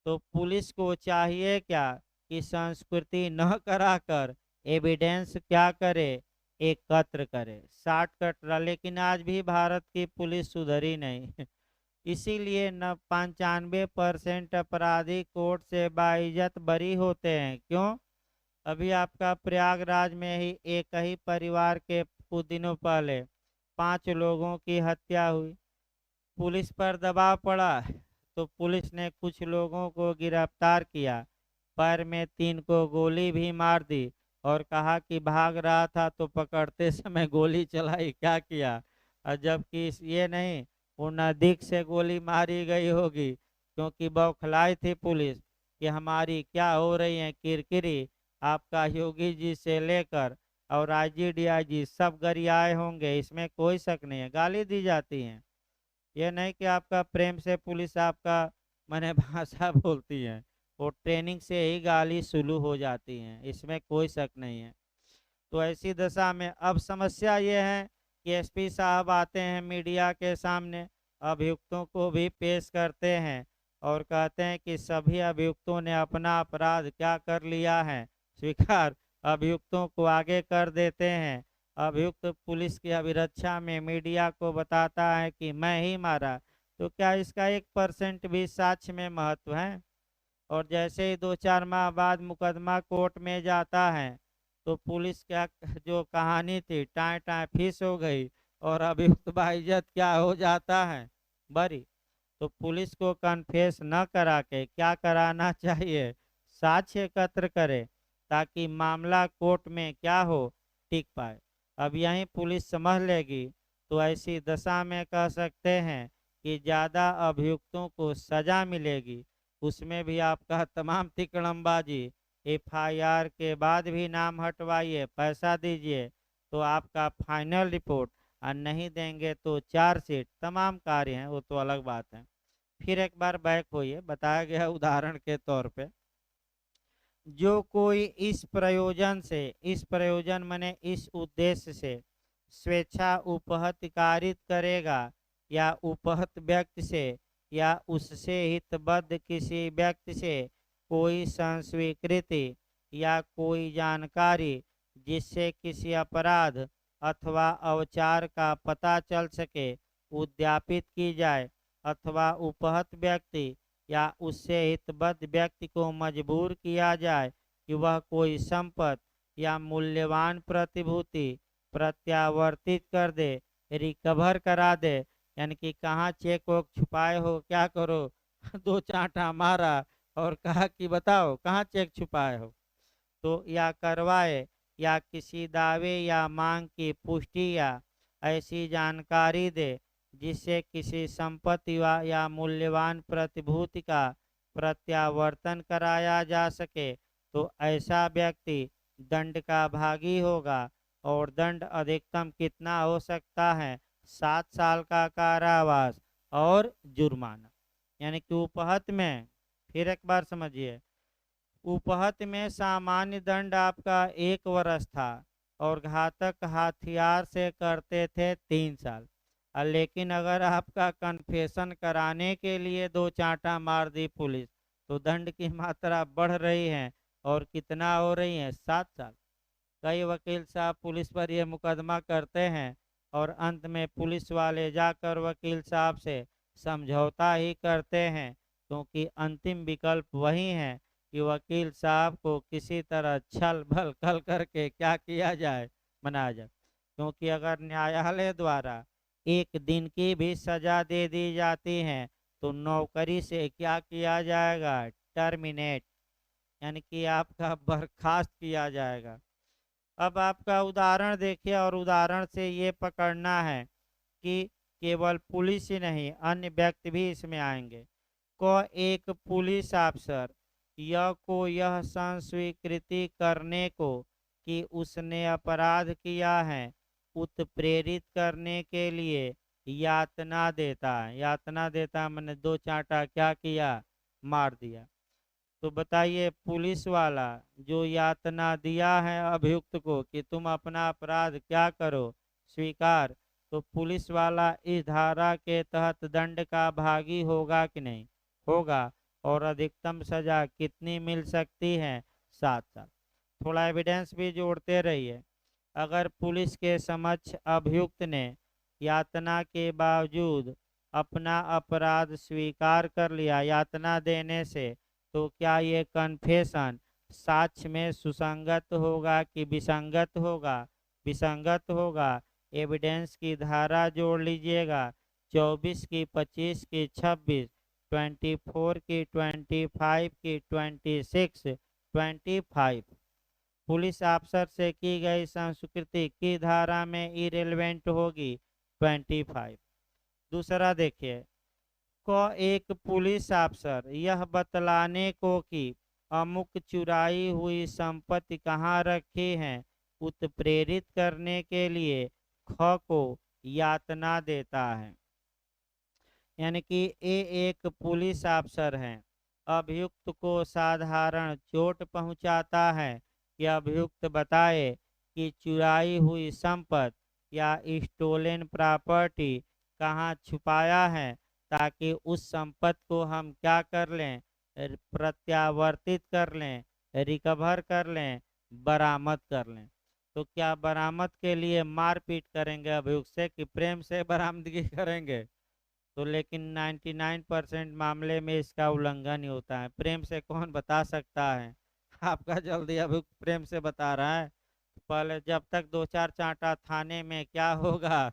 तो पुलिस को चाहिए क्या कि संस्कृति न कराकर एविडेंस क्या करे, एकत्र करे, शॉर्टकट रहा। लेकिन आज भी भारत की पुलिस सुधरी नहीं इसीलिए न 95% अपराधी कोर्ट से बाइज्जत बरी होते हैं। क्यों? अभी आपका प्रयागराज में ही एक ही परिवार के कुछ दिनों पहले 5 लोगों की हत्या हुई, पुलिस पर दबाव पड़ा तो पुलिस ने कुछ लोगों को गिरफ्तार किया, पैर में 3 को गोली भी मार दी, और कहा कि भाग रहा था तो पकड़ते समय गोली चलाई, क्या किया। और जबकि ये नहीं, वो नज़दीक से गोली मारी गई होगी, क्योंकि बौखलाई थी पुलिस कि हमारी क्या हो रही है किरकिरी, आपका योगी जी से लेकर और आईजी डीआईजी सब गरियाए होंगे, इसमें कोई शक नहीं है, गाली दी जाती है। ये नहीं कि आपका प्रेम से पुलिस आपका माने भाषा बोलती है, वो ट्रेनिंग से ही गाली शुरू हो जाती हैं, इसमें कोई शक नहीं है। तो ऐसी दशा में अब समस्या ये है कि एसपी साहब आते हैं मीडिया के सामने, अभियुक्तों को भी पेश करते हैं और कहते हैं कि सभी अभियुक्तों ने अपना अपराध क्या कर लिया है, स्वीकार। अभियुक्तों को आगे कर देते हैं। अभियुक्त पुलिस की अभिरक्षा में मीडिया को बताता है कि मैं ही मारा, तो क्या इसका 1% भी साक्ष्य में महत्व है? और जैसे ही 2-4 माह बाद मुकदमा कोर्ट में जाता है तो पुलिस क्या जो कहानी थी टाँय टाँय फिस हो गई, और अभियुक्त बाइज्जत क्या हो जाता है, बरी। तो पुलिस को कन्फेस न करा के क्या कराना चाहिए, साक्ष्य एकत्र करे, ताकि मामला कोर्ट में क्या हो, टिक पाए। अब यहीं पुलिस समझ लेगी तो ऐसी दशा में कह सकते हैं कि ज़्यादा अभियुक्तों को सज़ा मिलेगी। उसमें भी आपका तमाम तिकड़मबाजी, एफआईआर के बाद भी नाम हटवाइए, पैसा दीजिए तो आपका फाइनल रिपोर्ट, और नहीं देंगे तो चार्जशीट, तमाम कार्य हैं, वो तो अलग बात है। फिर एक बार बैक होइए, बताया गया उदाहरण के तौर पे, जो कोई इस प्रयोजन से, इस प्रयोजन माने इस उद्देश्य से स्वेच्छा उपहत कारित करेगा या उपहत व्यक्ति से या उससे हितबद्ध किसी व्यक्ति से कोई संस्वीकृति या कोई जानकारी जिससे किसी अपराध अथवा अवचार का पता चल सके उद्यापित की जाए, अथवा उपहत व्यक्ति या उससे हितबद्ध व्यक्ति को मजबूर किया जाए कि वह कोई संपत्ति या मूल्यवान प्रतिभूति प्रत्यावर्तित कर दे, रिकवर करा दे, यानी कि कहाँ चेक वोक छुपाए हो, क्या करो दो चांटा मारा और कहा कि बताओ कहाँ चेक छुपाए हो, तो या करवाए, या किसी दावे या मांग की पुष्टि या ऐसी जानकारी दे जिससे किसी संपत्ति या मूल्यवान प्रतिभूति का प्रत्यावर्तन कराया जा सके, तो ऐसा व्यक्ति दंड का भागी होगा। और दंड अधिकतम कितना हो सकता है, 7 साल का कारावास और जुर्माना। यानी कि उपहत में, फिर एक बार समझिए, उपहत में सामान्य दंड आपका 1 वर्ष था और घातक हथियार से करते थे 3 साल। लेकिन अगर आपका कन्फेशन कराने के लिए दो चांटा मार दी पुलिस, तो दंड की मात्रा बढ़ रही है और कितना हो रही है, 7 साल। कई वकील साहब पुलिस पर यह मुकदमा करते हैं और अंत में पुलिस वाले जाकर वकील साहब से समझौता ही करते हैं, क्योंकि अंतिम विकल्प वही है कि वकील साहब को किसी तरह छल भल कर करके क्या किया जाए, मनाया जाए। क्योंकि अगर न्यायालय द्वारा 1 दिन की भी सजा दे दी जाती है तो नौकरी से क्या किया जाएगा, टर्मिनेट, यानी कि आपका बर्खास्त किया जाएगा। अब आपका उदाहरण देखिए, और उदाहरण से ये पकड़ना है कि केवल पुलिस ही नहीं, अन्य व्यक्ति भी इसमें आएंगे। को एक पुलिस अफसर यह को यह संस्वीकृति करने को कि उसने अपराध किया है उत्प्रेरित करने के लिए यातना देता है। यातना देता मैंने दो चांटा क्या किया, मार दिया। तो बताइए, पुलिस वाला जो यातना दिया है अभियुक्त को कि तुम अपना अपराध क्या करो, स्वीकार, तो पुलिस वाला इस धारा के तहत दंड का भागी होगा कि नहीं, होगा। और अधिकतम सजा कितनी मिल सकती है, 7 साल। थोड़ा एविडेंस भी जोड़ते रहिए। अगर पुलिस के समक्ष अभियुक्त ने यातना के बावजूद अपना अपराध स्वीकार कर लिया यातना देने से, तो क्या ये कन्फेशन साक्ष्य में सुसंगत होगा कि विसंगत होगा, विसंगत होगा। एविडेंस की धारा जोड़ लीजिएगा, 24 की, 25 की, 26, 24 की, 25 की, 26, 25 पुलिस अफसर से की गई संस्कृति की धारा में इरेलीवेंट होगी, 25। दूसरा देखिए, को एक पुलिस अफसर यह बतलाने को कि अमुक चुराई हुई संपत्ति कहाँ रखी है उत्प्रेरित करने के लिए ख को यातना देता है। यानी कि ये एक पुलिस अफसर है, अभियुक्त को साधारण चोट पहुंचाता है कि अभियुक्त बताए कि चुराई हुई संपत्ति या स्टोलन प्रॉपर्टी कहाँ छुपाया है, ताकि उस संपत्ति को हम क्या कर लें, प्रत्यावर्तित कर लें, रिकवर कर लें, बरामद कर लें। तो क्या बरामद के लिए मारपीट करेंगे अभियुक्त से कि प्रेम से बरामदगी करेंगे, तो लेकिन 99% मामले में इसका उल्लंघन ही होता है। प्रेम से कौन बता सकता है, आपका जल्दी अभियुक्त प्रेम से बता रहा है, पहले जब तक दो चार चांटा थाने में क्या होगा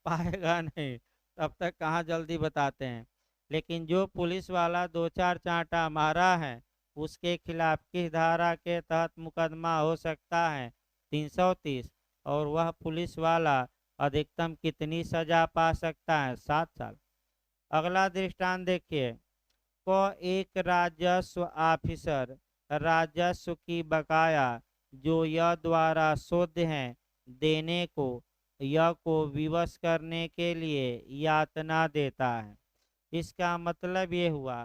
पाएगा नहीं, तब तक कहाँ जल्दी बताते हैं। लेकिन जो पुलिस वाला दो चार चांटा मारा है उसके खिलाफ किस धारा के तहत मुकदमा हो सकता है? 330। और वह पुलिस वाला अधिकतम कितनी सजा पा सकता है? 7 साल। अगला दृष्टांत देखिए। को एक राजस्व ऑफिसर राजस्व की बकाया जो यह द्वारा शोध है देने को यह को विवश करने के लिए यातना देता है। इसका मतलब ये हुआ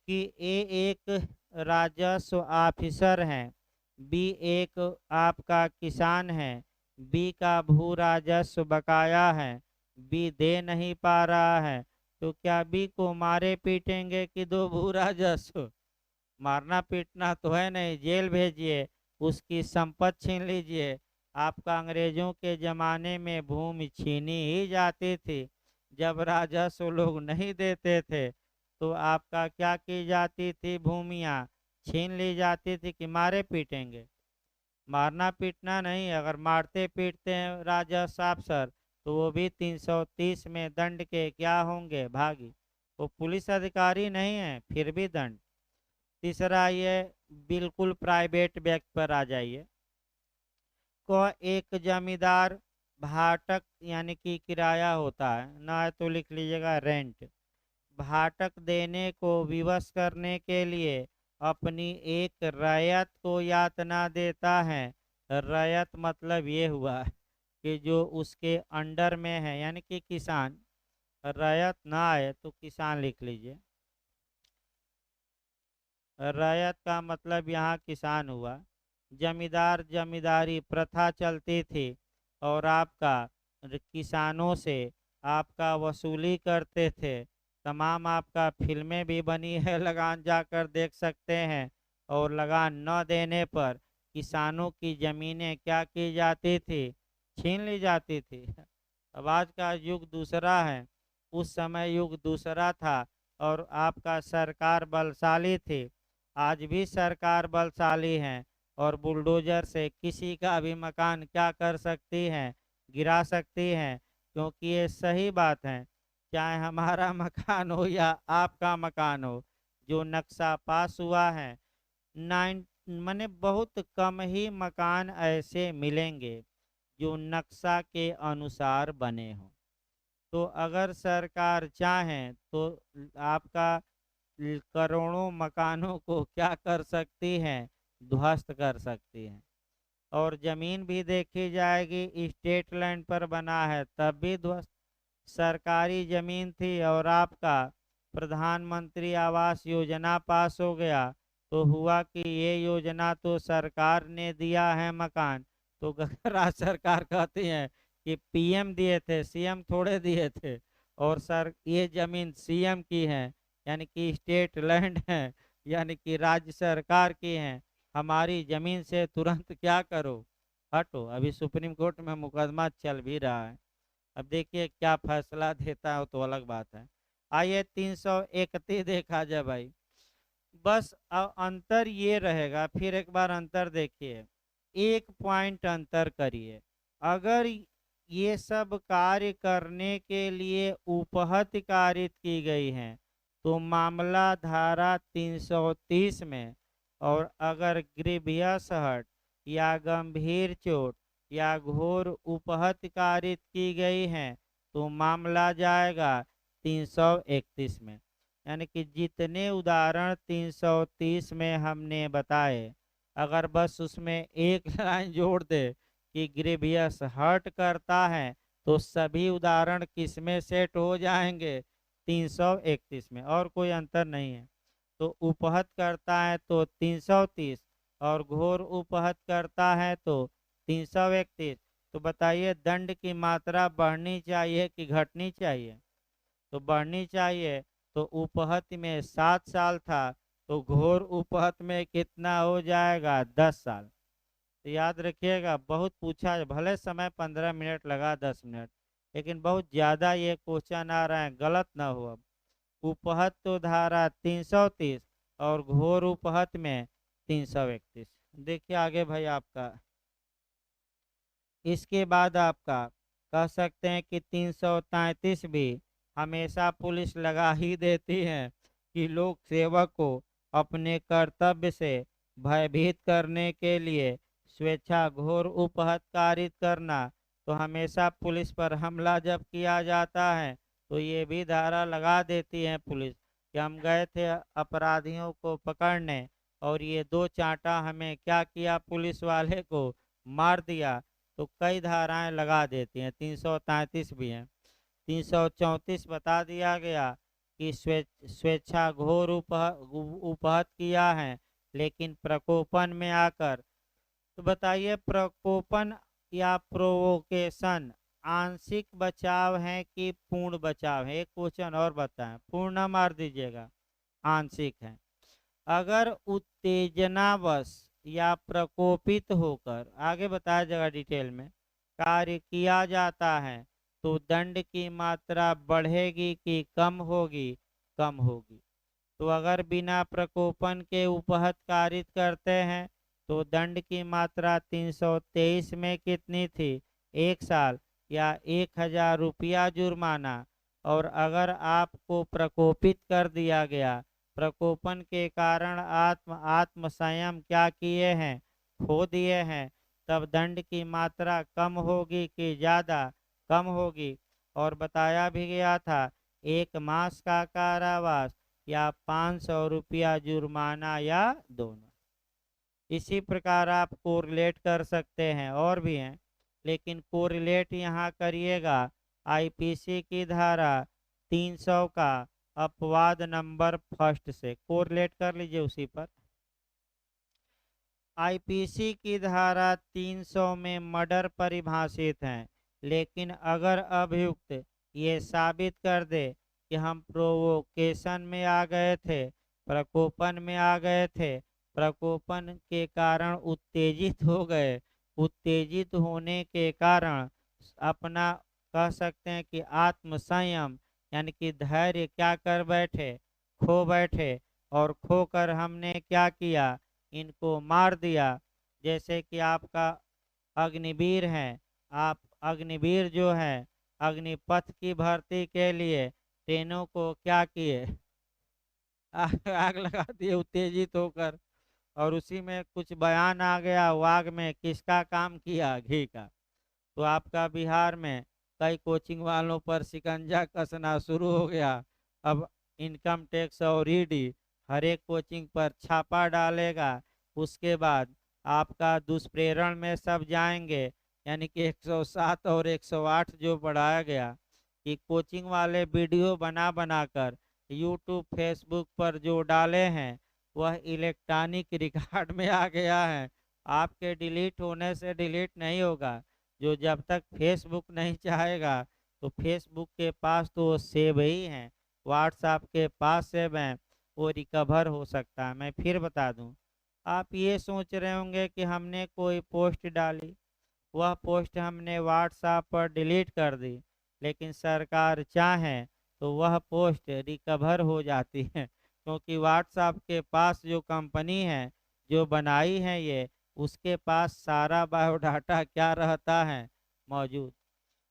कि ए एक राजस्व ऑफिसर है, बी एक आपका किसान है, बी का भू राजस्व बकाया है, बी दे नहीं पा रहा है, तो क्या बी को मारे पीटेंगे कि दो भू राजस्व? मारना पीटना तो है नहीं, जेल भेजिए, उसकी संपत्ति छीन लीजिए। आपका अंग्रेजों के जमाने में भूमि छीनी ही जाती थी। जब राजस्व लोग नहीं देते थे तो आपका क्या की जाती थी? भूमियाँ छीन ली जाती थी कि मारे पीटेंगे? मारना पीटना नहीं। अगर मारते पीटते हैं राजस्व अफसर तो वो भी 330 में दंड के क्या होंगे? भागी। वो पुलिस अधिकारी नहीं है फिर भी दंड। तीसरा ये बिल्कुल प्राइवेट व्यक्ति पर आ जाइए। को एक जमींदार भाटक यानी कि किराया होता है ना, है तो लिख लीजिएगा रेंट, भाटक देने को विवश करने के लिए अपनी एक रैयत को यातना देता है। रैयत मतलब ये हुआ कि जो उसके अंडर में है यानी कि किसान। रैयत ना आए तो किसान लिख लीजिए। रैयत का मतलब यहाँ किसान हुआ। जमींदार जमींदारी प्रथा चलती थी और आपका किसानों से आपका वसूली करते थे। तमाम आपका फिल्में भी बनी है, लगान जाकर देख सकते हैं। और लगान न देने पर किसानों की ज़मीनें क्या की जाती थी? छीन ली जाती थी। अब आज का युग दूसरा है, उस समय युग दूसरा था और आपका सरकार बलशाली थी। आज भी सरकार बलशाली है और बुलडोजर से किसी का भी मकान क्या कर सकती है? गिरा सकती है। क्योंकि ये सही बात है, चाहे हमारा मकान हो या आपका मकान हो, जो नक्शा पास हुआ है, नाइन मैंने बहुत कम ही मकान ऐसे मिलेंगे जो नक्शा के अनुसार बने हों। तो अगर सरकार चाहे तो आपका करोड़ों मकानों को क्या कर सकती हैं? ध्वस्त कर सकती हैं। और जमीन भी देखी जाएगी, स्टेट लैंड पर बना है तब भी ध्वस्त। सरकारी जमीन थी और आपका प्रधानमंत्री आवास योजना पास हो गया तो हुआ कि ये योजना तो सरकार ने दिया है मकान, तो राज्य सरकार कहती है कि पीएम दिए थे, सीएम थोड़े दिए थे। और सर ये जमीन सीएम की है यानी कि स्टेट लैंड है यानी कि राज्य सरकार की है। हमारी जमीन से तुरंत क्या करो? हटो। अभी सुप्रीम कोर्ट में मुकदमा चल भी रहा है। अब देखिए क्या फैसला देता है, वो तो अलग बात है। आइए 331 देखा जाए भाई। बस अब अंतर ये रहेगा, फिर एक बार अंतर देखिए, एक पॉइंट अंतर करिए। अगर ये सब कार्य करने के लिए उपहत कारित की गई हैं तो मामला धारा 330 में, और अगर ग्रीवियस हर्ट या गंभीर चोट या घोर उपहत कारित की गई हैं तो मामला जाएगा 331 में। यानी कि जितने उदाहरण 330 में हमने बताए, अगर बस उसमें एक लाइन जोड़ दे कि ग्रेवियस हर्ट करता है तो सभी उदाहरण किस में सेट हो जाएंगे? 331 में, और कोई अंतर नहीं है। तो उपहत करता है तो 330 और घोर उपहत करता है तो 331। तो बताइए दंड की मात्रा बढ़नी चाहिए कि घटनी चाहिए? तो बढ़नी चाहिए। तो उपहत में 7 साल था तो घोर उपहत में कितना हो जाएगा? 10 साल। तो याद रखिएगा, बहुत पूछा, भले समय 15 मिनट लगा, 10 मिनट, लेकिन बहुत ज़्यादा ये क्वेश्चन आ रहा है, गलत ना हो। अब उपहत तो धारा 330 और घोर उपहत में 331। देखिए आगे भाई आपका, इसके बाद आपका कह सकते हैं कि 333 भी हमेशा पुलिस लगा ही देती है कि लोक सेवक को अपने कर्तव्य से भयभीत करने के लिए स्वेच्छा घोर उपहतकारित करना। तो हमेशा पुलिस पर हमला जब किया जाता है तो ये भी धारा लगा देती है पुलिस कि हम गए थे अपराधियों को पकड़ने और ये दो चांटा हमें क्या किया, पुलिस वाले को मार दिया। तो कई धाराएं लगा देती हैं, 333 भी हैं। 334 बता दिया गया कि स्वेच्छा घोर उपहत किया है लेकिन प्रकोपन में आकर। तो बताइए, प्रकोपन या प्रोवोकेशन आंशिक बचाव है कि पूर्ण बचाव है? एक क्वेश्चन और बताएं, पूर्ण ना मार दीजिएगा, आंशिक है। अगर उत्तेजनावश या प्रकोपित होकर, आगे बताया जाएगा डिटेल में, कार्य किया जाता है तो दंड की मात्रा बढ़ेगी कि कम होगी? कम होगी। तो अगर बिना प्रकोपन के उपहत कारित करते हैं तो दंड की मात्रा 323 में कितनी थी? 1 साल या 1000 रुपया जुर्माना। और अगर आपको प्रकोपित कर दिया गया, प्रकोपन के कारण आत्म संयम क्या किए हैं? खो दिए हैं, तब दंड की मात्रा कम होगी कि ज़्यादा? कम होगी। और बताया भी गया था 1 मास का कारावास या 500 रुपया जुर्माना या दोनों। इसी प्रकार आप कोरिलेट कर सकते हैं, और भी हैं लेकिन कोरिलेट यहाँ करिएगा आईपीसी की धारा 300 का अपवाद नंबर फर्स्ट से। कोरिलेट कर लीजिए उसी पर। आईपीसी की धारा 300 में मर्डर परिभाषित है, लेकिन अगर अभियुक्त ये साबित कर दे कि हम प्रोवोकेशन में आ गए थे, प्रकोपन में आ गए थे, प्रकोपन के कारण उत्तेजित हो गए, उत्तेजित होने के कारण अपना कह सकते हैं कि आत्म संयम यानी कि धैर्य क्या कर बैठे? खो बैठे। और खोकर हमने क्या किया? इनको मार दिया। जैसे कि आपका अग्निवीर हैं, आप अग्निवीर जो है अग्निपथ की भर्ती के लिए ट्रेनों को क्या किए? आग लगा दिए उत्तेजित होकर। और उसी में कुछ बयान आ गया वाग में, किसका काम किया? घी का। तो आपका बिहार में कई कोचिंग वालों पर शिकंजा कसना शुरू हो गया। अब इनकम टैक्स और ईडी हर एक कोचिंग पर छापा डालेगा। उसके बाद आपका दुष्प्रेरण में सब जाएंगे, यानी कि 107 और 108 जो बढ़ाया गया कि कोचिंग वाले वीडियो बना बनाकर यूट्यूब फेसबुक पर जो डाले हैं वह इलेक्ट्रॉनिक रिकॉर्ड में आ गया है। आपके डिलीट होने से डिलीट नहीं होगा। जो जब तक फेसबुक नहीं चाहेगा तो फेसबुक के पास तो वो सेव ही हैं, व्हाट्सएप के पास सेव हैं, वो रिकवर हो सकता है। मैं फिर बता दूं, आप ये सोच रहे होंगे कि हमने कोई पोस्ट डाली, वह पोस्ट हमने व्हाट्सएप पर डिलीट कर दी, लेकिन सरकार चाहे तो वह पोस्ट रिकवर हो जाती है, क्योंकि व्हाट्सएप के पास जो कंपनी है जो बनाई है ये, उसके पास सारा बायोडाटा क्या रहता है? मौजूद।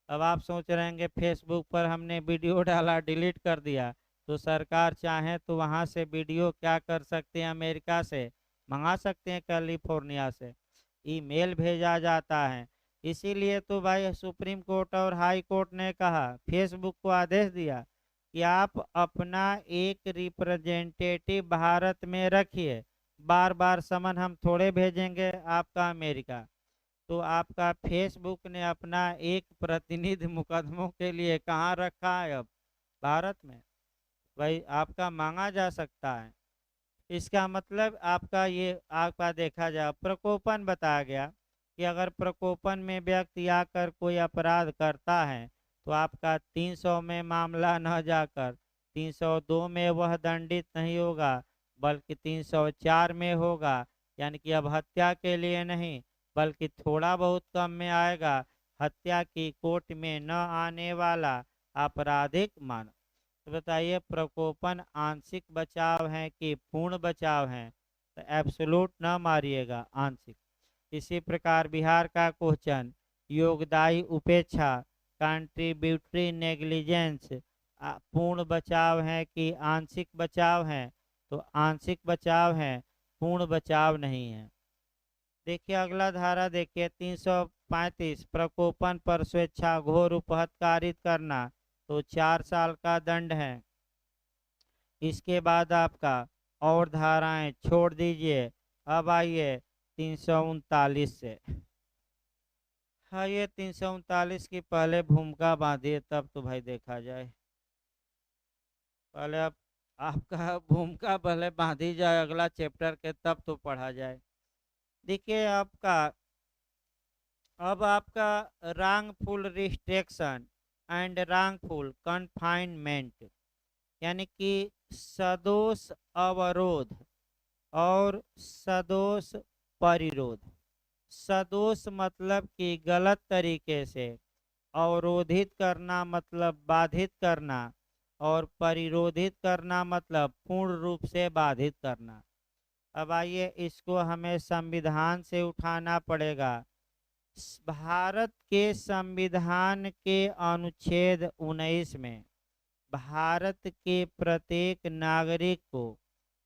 अब आप सोच रहे हैं फेसबुक पर हमने वीडियो डाला डिलीट कर दिया, तो सरकार चाहे तो वहाँ से वीडियो क्या कर सकते हैं? अमेरिका से मंगा सकते हैं, कैलिफोर्निया से ईमेल भेजा जाता है। इसीलिए तो भाई सुप्रीम कोर्ट और हाई कोर्ट ने कहा, फेसबुक को आदेश दिया कि आप अपना एक रिप्रेजेंटेटिव भारत में रखिए, बार बार समन हम थोड़े भेजेंगे आपका अमेरिका। तो आपका फेसबुक ने अपना एक प्रतिनिधि मुकदमों के लिए कहाँ रखा है? अब भारत में। भाई आपका मांगा जा सकता है। इसका मतलब आपका ये आपका देखा जाए प्रकोपन बताया गया कि अगर प्रकोपन में व्यक्ति आकर कोई अपराध करता है तो आपका 300 में मामला न जाकर 302 में वह दंडित नहीं होगा, बल्कि 304 में होगा। यानी कि अब हत्या के लिए नहीं बल्कि थोड़ा बहुत कम में आएगा, हत्या की कोर्ट में न आने वाला आपराधिक मानव। तो बताइए, प्रकोपन आंशिक बचाव है कि पूर्ण बचाव है? तो एब्सोल्यूट न मारिएगा, आंशिक। इसी प्रकार बिहार का क्वेश्चन, योगदायी उपेक्षा कंट्रीब्यूटरी नेग्लिजेंस पूर्ण बचाव है कि आंशिक बचाव है, तो आंशिक बचाव है, पूर्ण बचाव नहीं है। देखिए अगला धारा देखिए 335 प्रकोपन पर स्वेच्छा घोर उपहत कारित करना, तो 4 साल का दंड है। इसके बाद आपका और धाराएं छोड़ दीजिए। अब आइए 339 से। हाँ ये 339 की पहले भूमिका बांधिए, तब तो भाई देखा जाए। पहले अब आपका भूमिका पहले बांधी जाए अगला चैप्टर के, तब तो पढ़ा जाए। देखिए आपका अब आपका रांगफुल रिस्ट्रिक्शन एंड रांगफुल कन्फाइनमेंट, यानी कि सदोष अवरोध और सदोष परिरोध। सदोष मतलब कि गलत तरीके से, अवरोधित करना मतलब बाधित करना, और परिरोधित करना मतलब पूर्ण रूप से बाधित करना। अब आइए इसको हमें संविधान से उठाना पड़ेगा। भारत के संविधान के अनुच्छेद 19 में भारत के प्रत्येक नागरिक को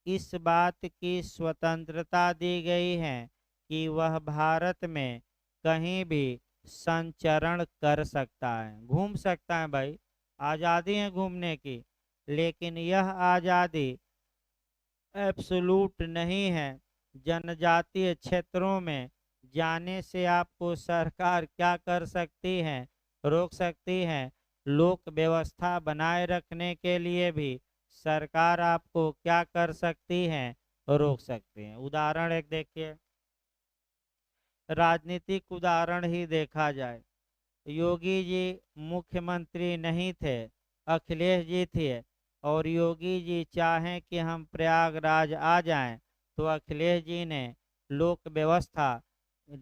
इस बात की स्वतंत्रता दी गई है कि वह भारत में कहीं भी संचरण कर सकता है, घूम सकता है। भाई आज़ादी है घूमने की, लेकिन यह आज़ादी एब्सोल्यूट नहीं है। जनजातीय क्षेत्रों में जाने से आपको सरकार क्या कर सकती है, रोक सकती है। लोक व्यवस्था बनाए रखने के लिए भी सरकार आपको क्या कर सकती है, रोक सकती है। उदाहरण एक देखिए, राजनीतिक उदाहरण ही देखा जाए। योगी जी मुख्यमंत्री नहीं थे, अखिलेश जी थे, और योगी जी चाहें कि हम प्रयागराज आ जाएं, तो अखिलेश जी ने लोक व्यवस्था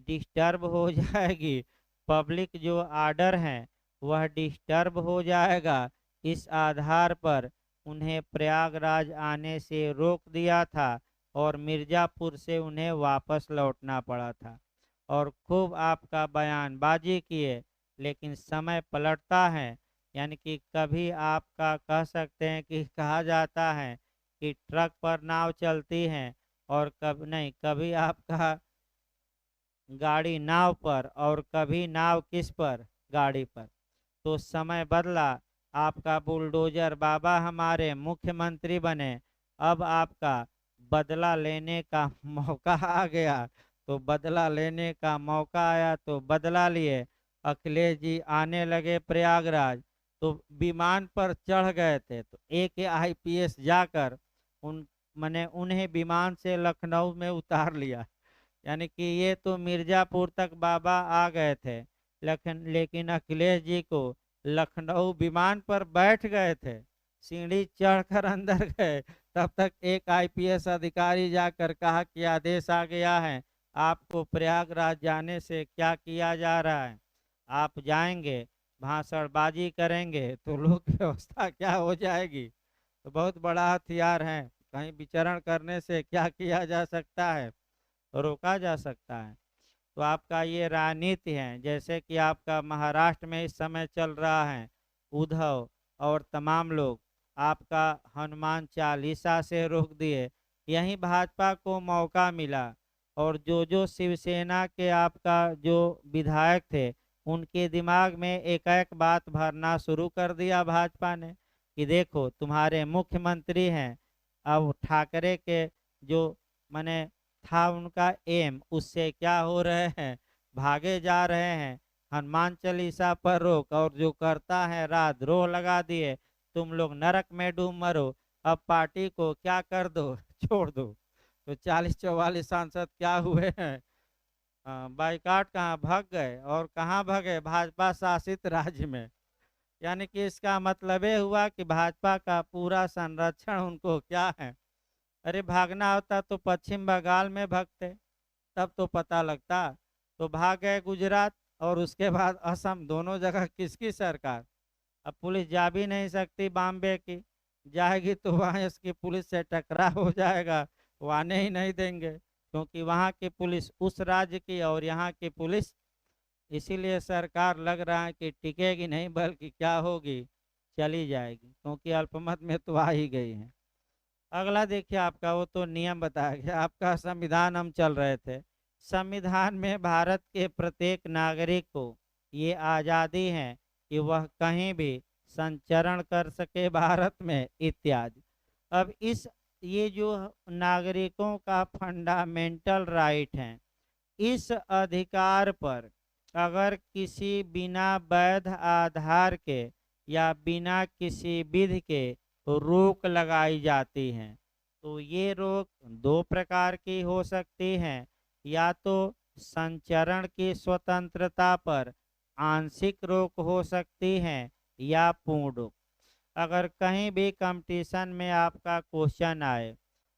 डिस्टर्ब हो जाएगी, पब्लिक जो आर्डर है वह डिस्टर्ब हो जाएगा। इस आधार पर उन्हें प्रयागराज आने से रोक दिया था और मिर्ज़ापुर से उन्हें वापस लौटना पड़ा था, और खूब आपका बयानबाजी किए। लेकिन समय पलटता है, यानी कि कभी आपका कह सकते हैं कि कहा जाता है कि ट्रक पर नाव चलती है, और कभी नहीं, कभी आपका गाड़ी नाव पर, और कभी नाव किस पर, गाड़ी पर। तो समय बदला, आपका बुलडोजर बाबा हमारे मुख्यमंत्री बने, अब आपका बदला लेने का मौका आ गया। तो बदला लेने का मौका आया तो बदला लिए। अखिलेश जी आने लगे प्रयागराज, तो विमान पर चढ़ गए थे, तो एक आईपीएस जाकर उन मैंने उन्हें विमान से लखनऊ में उतार लिया। यानी कि ये तो मिर्ज़ापुर तक बाबा आ गए थे, लेकिन अखिलेश जी को लखनऊ विमान पर बैठ गए थे, सीढ़ी चढ़कर अंदर गए, तब तक एक आईपीएस अधिकारी जाकर कहा कि आदेश आ गया है, आपको प्रयागराज जाने से क्या किया जा रहा है, आप जाएंगे भाषणबाजी करेंगे तो लोक व्यवस्था क्या हो जाएगी। तो बहुत बड़ा हथियार है, कहीं विचरण करने से क्या किया जा सकता है, रोका जा सकता है। तो आपका ये राजनीति है। जैसे कि आपका महाराष्ट्र में इस समय चल रहा है, उद्धव और तमाम लोग आपका हनुमान चालीसा से रोक दिए। यही भाजपा को मौका मिला, और जो जो शिवसेना के आपका जो विधायक थे, उनके दिमाग में एक एक बात भरना शुरू कर दिया भाजपा ने कि देखो तुम्हारे मुख्यमंत्री हैं। अब ठाकरे के जो माने था उनका एम, उससे क्या हो रहे हैं, भागे जा रहे हैं। हनुमान चालीसा पर रोक, और जो करता है राजद्रोह लगा दिए, तुम लोग नरक में डूब मरो, अब पार्टी को क्या कर दो, छोड़ दो। तो 40-44 सांसद क्या हुए हैं, बाइकाट कहाँ भाग गए, और कहाँ भागे, भाजपा शासित राज्य में। यानी कि इसका मतलब ये हुआ कि भाजपा का पूरा संरक्षण उनको क्या है। अरे भागना होता तो पश्चिम बंगाल में भागते, तब तो पता लगता। तो भाग गए गुजरात, और उसके बाद असम, दोनों जगह किसकी सरकार। अब पुलिस जा भी नहीं सकती बॉम्बे की, जाएगी तो वहाँ इसकी पुलिस से टकराव हो जाएगा, वो आने ही नहीं देंगे, क्योंकि वहाँ की पुलिस उस राज्य की और यहाँ की पुलिस। इसीलिए सरकार लग रहा है कि टिकेगी नहीं, बल्कि क्या होगी, चली जाएगी, क्योंकि अल्पमत में तो आ ही गई है। अगला देखिए आपका, वो तो नियम बताया गया। आपका संविधान हम चल रहे थे। संविधान में भारत के प्रत्येक नागरिक को ये आज़ादी है कि वह कहीं भी संचरण कर सके भारत में इत्यादि। अब इस ये जो नागरिकों का फंडामेंटल राइट है, इस अधिकार पर अगर किसी बिना वैध आधार के या बिना किसी विधि के रोक लगाई जाती है, तो ये रोक दो प्रकार की हो सकती है। या तो संचरण की स्वतंत्रता पर आंशिक रोक हो सकती है या पूर्ण रोक। अगर कहीं भी कंपटीशन में आपका क्वेश्चन आए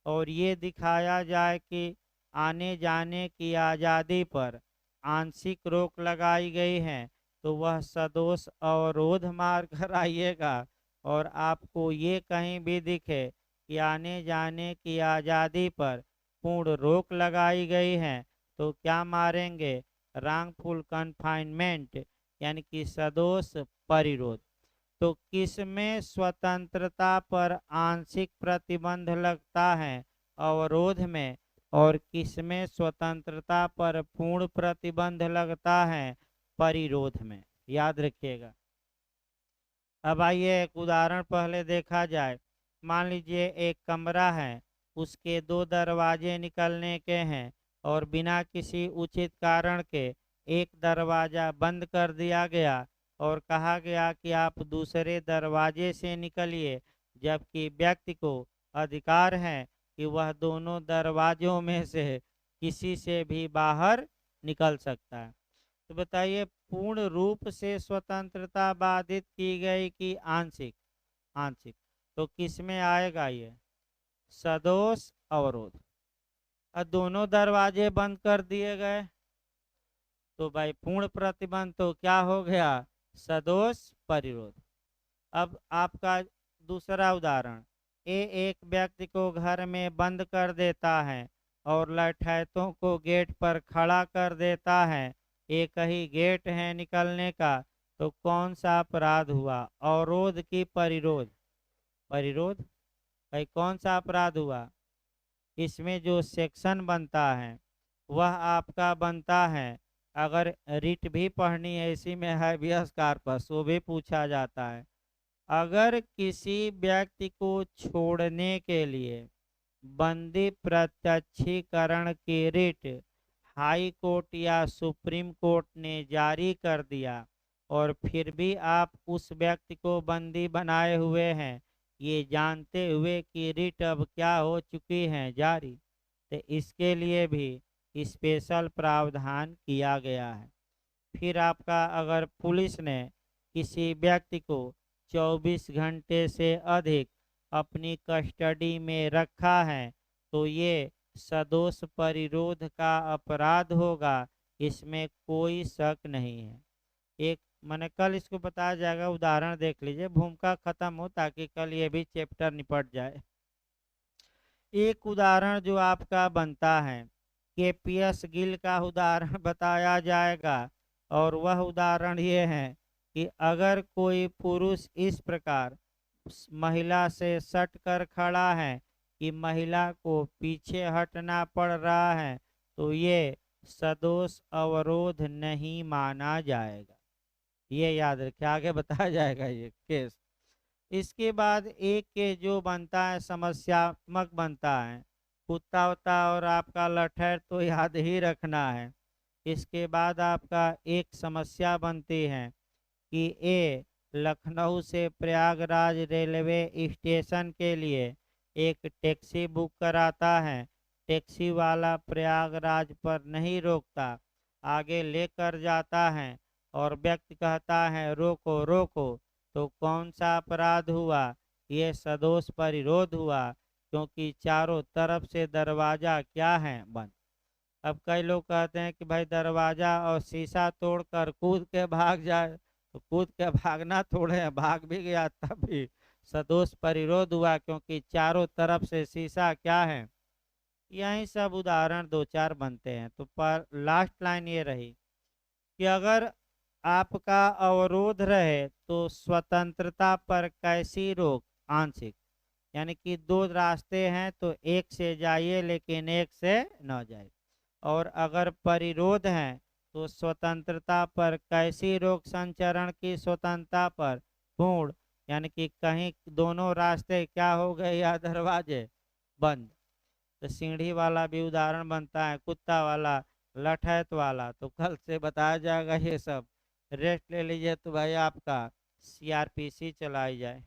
और ये दिखाया जाए कि आने जाने की आज़ादी पर आंशिक रोक लगाई गई है, तो वह सदोष अवरोध मार कर आइएगा। और आपको ये कहीं भी दिखे कि आने जाने की आज़ादी पर पूर्ण रोक लगाई गई है, तो क्या मारेंगे? रांगफुल कन्फाइनमेंट, यानी कि सदोष परिरोध। तो किसमें स्वतंत्रता पर आंशिक प्रतिबंध लगता है? अवरोध में। और किसमें स्वतंत्रता पर पूर्ण प्रतिबंध लगता है? परिरोध में। याद रखिएगा। अब आइए एक उदाहरण पहले देखा जाए। मान लीजिए एक कमरा है, उसके दो दरवाजे निकलने के हैं और बिना किसी उचित कारण के एक दरवाज़ा बंद कर दिया गया और कहा गया कि आप दूसरे दरवाजे से निकलिए, जबकि व्यक्ति को अधिकार है कि वह दोनों दरवाजों में से किसी से भी बाहर निकल सकता है। तो बताइए, पूर्ण रूप से स्वतंत्रता बाधित की गई कि आंशिक? आंशिक। तो किस में आएगा ये? सदोष अवरोध। और दोनों दरवाजे बंद कर दिए गए, तो भाई पूर्ण प्रतिबंध तो क्या हो गया? सदोष परिरोध। अब आपका दूसरा उदाहरण, एक व्यक्ति को घर में बंद कर देता है और लठैतों को गेट पर खड़ा कर देता है। एक ही गेट है निकलने का, तो कौन सा अपराध हुआ? अवरोध की परिरोध? परिरोध। भाई कौन सा अपराध हुआ? इसमें जो सेक्शन बनता है वह आपका बनता है, अगर रिट भी पढ़नी है इसी में है हैबियस कॉर्पस, वो भी पूछा जाता है। अगर किसी व्यक्ति को छोड़ने के लिए बंदी प्रत्यक्षीकरण की रिट हाई कोर्ट या सुप्रीम कोर्ट ने जारी कर दिया और फिर भी आप उस व्यक्ति को बंदी बनाए हुए हैं, ये जानते हुए कि रिट अब क्या हो चुकी है? जारी, तो इसके लिए भी स्पेशल प्रावधान किया गया है। फिर आपका, अगर पुलिस ने किसी व्यक्ति को 24 घंटे से अधिक अपनी कस्टडी में रखा है, तो ये सदोष परिरोध का अपराध होगा, इसमें कोई शक नहीं है। एक मैंने कल इसको बताया जाएगा, उदाहरण देख लीजिए, भूमिका खत्म हो ताकि कल ये भी चैप्टर निपट जाए। एक उदाहरण जो आपका बनता है, केपीएस गिल का उदाहरण बताया जाएगा। और वह उदाहरण ये है कि अगर कोई पुरुष इस प्रकार महिला से सट कर खड़ा है कि महिला को पीछे हटना पड़ रहा है, तो ये सदोष अवरोध नहीं माना जाएगा। ये याद रखिए, आगे बताया जाएगा ये केस। इसके बाद एक केस जो बनता है समस्यात्मक बनता है, कुत्ता उत्ता और आपका लठैर तो याद ही रखना है। इसके बाद आपका एक समस्या बनती है कि लखनऊ से प्रयागराज रेलवे स्टेशन के लिए एक टैक्सी बुक कराता है। टैक्सी वाला प्रयागराज पर नहीं रोकता, आगे लेकर जाता है और व्यक्ति कहता है रोको रोको। तो कौन सा अपराध हुआ? ये सदोष परिरोध हुआ, क्योंकि चारों तरफ से दरवाजा क्या है? बंद। अब कई लोग कहते हैं कि भाई दरवाजा और शीशा तोड़कर कूद के भाग जाए, तो कूद के भागना थोड़े है, भाग भी गया तब भी सदोष परिरोध हुआ, क्योंकि चारों तरफ से शीशा क्या है? यही सब उदाहरण दो चार बनते हैं। तो पर लास्ट लाइन ये रही कि अगर आपका अवरोध रहे तो स्वतंत्रता पर कैसी रोक? आंशिक, यानी कि दो रास्ते हैं तो एक से जाइए लेकिन एक से न जाइए। और अगर परिरोध है तो स्वतंत्रता पर कैसी रोक? संचरण की स्वतंत्रता पर पूर्ण, यानी कि कहीं दोनों रास्ते क्या हो गए या दरवाजे बंद। तो सीढ़ी वाला भी उदाहरण बनता है, कुत्ता वाला, लठैत वाला, तो कल से बताया जाएगा ये सब। रेस्ट ले लीजिए तो भाई आपका CRPC चलाई जाए।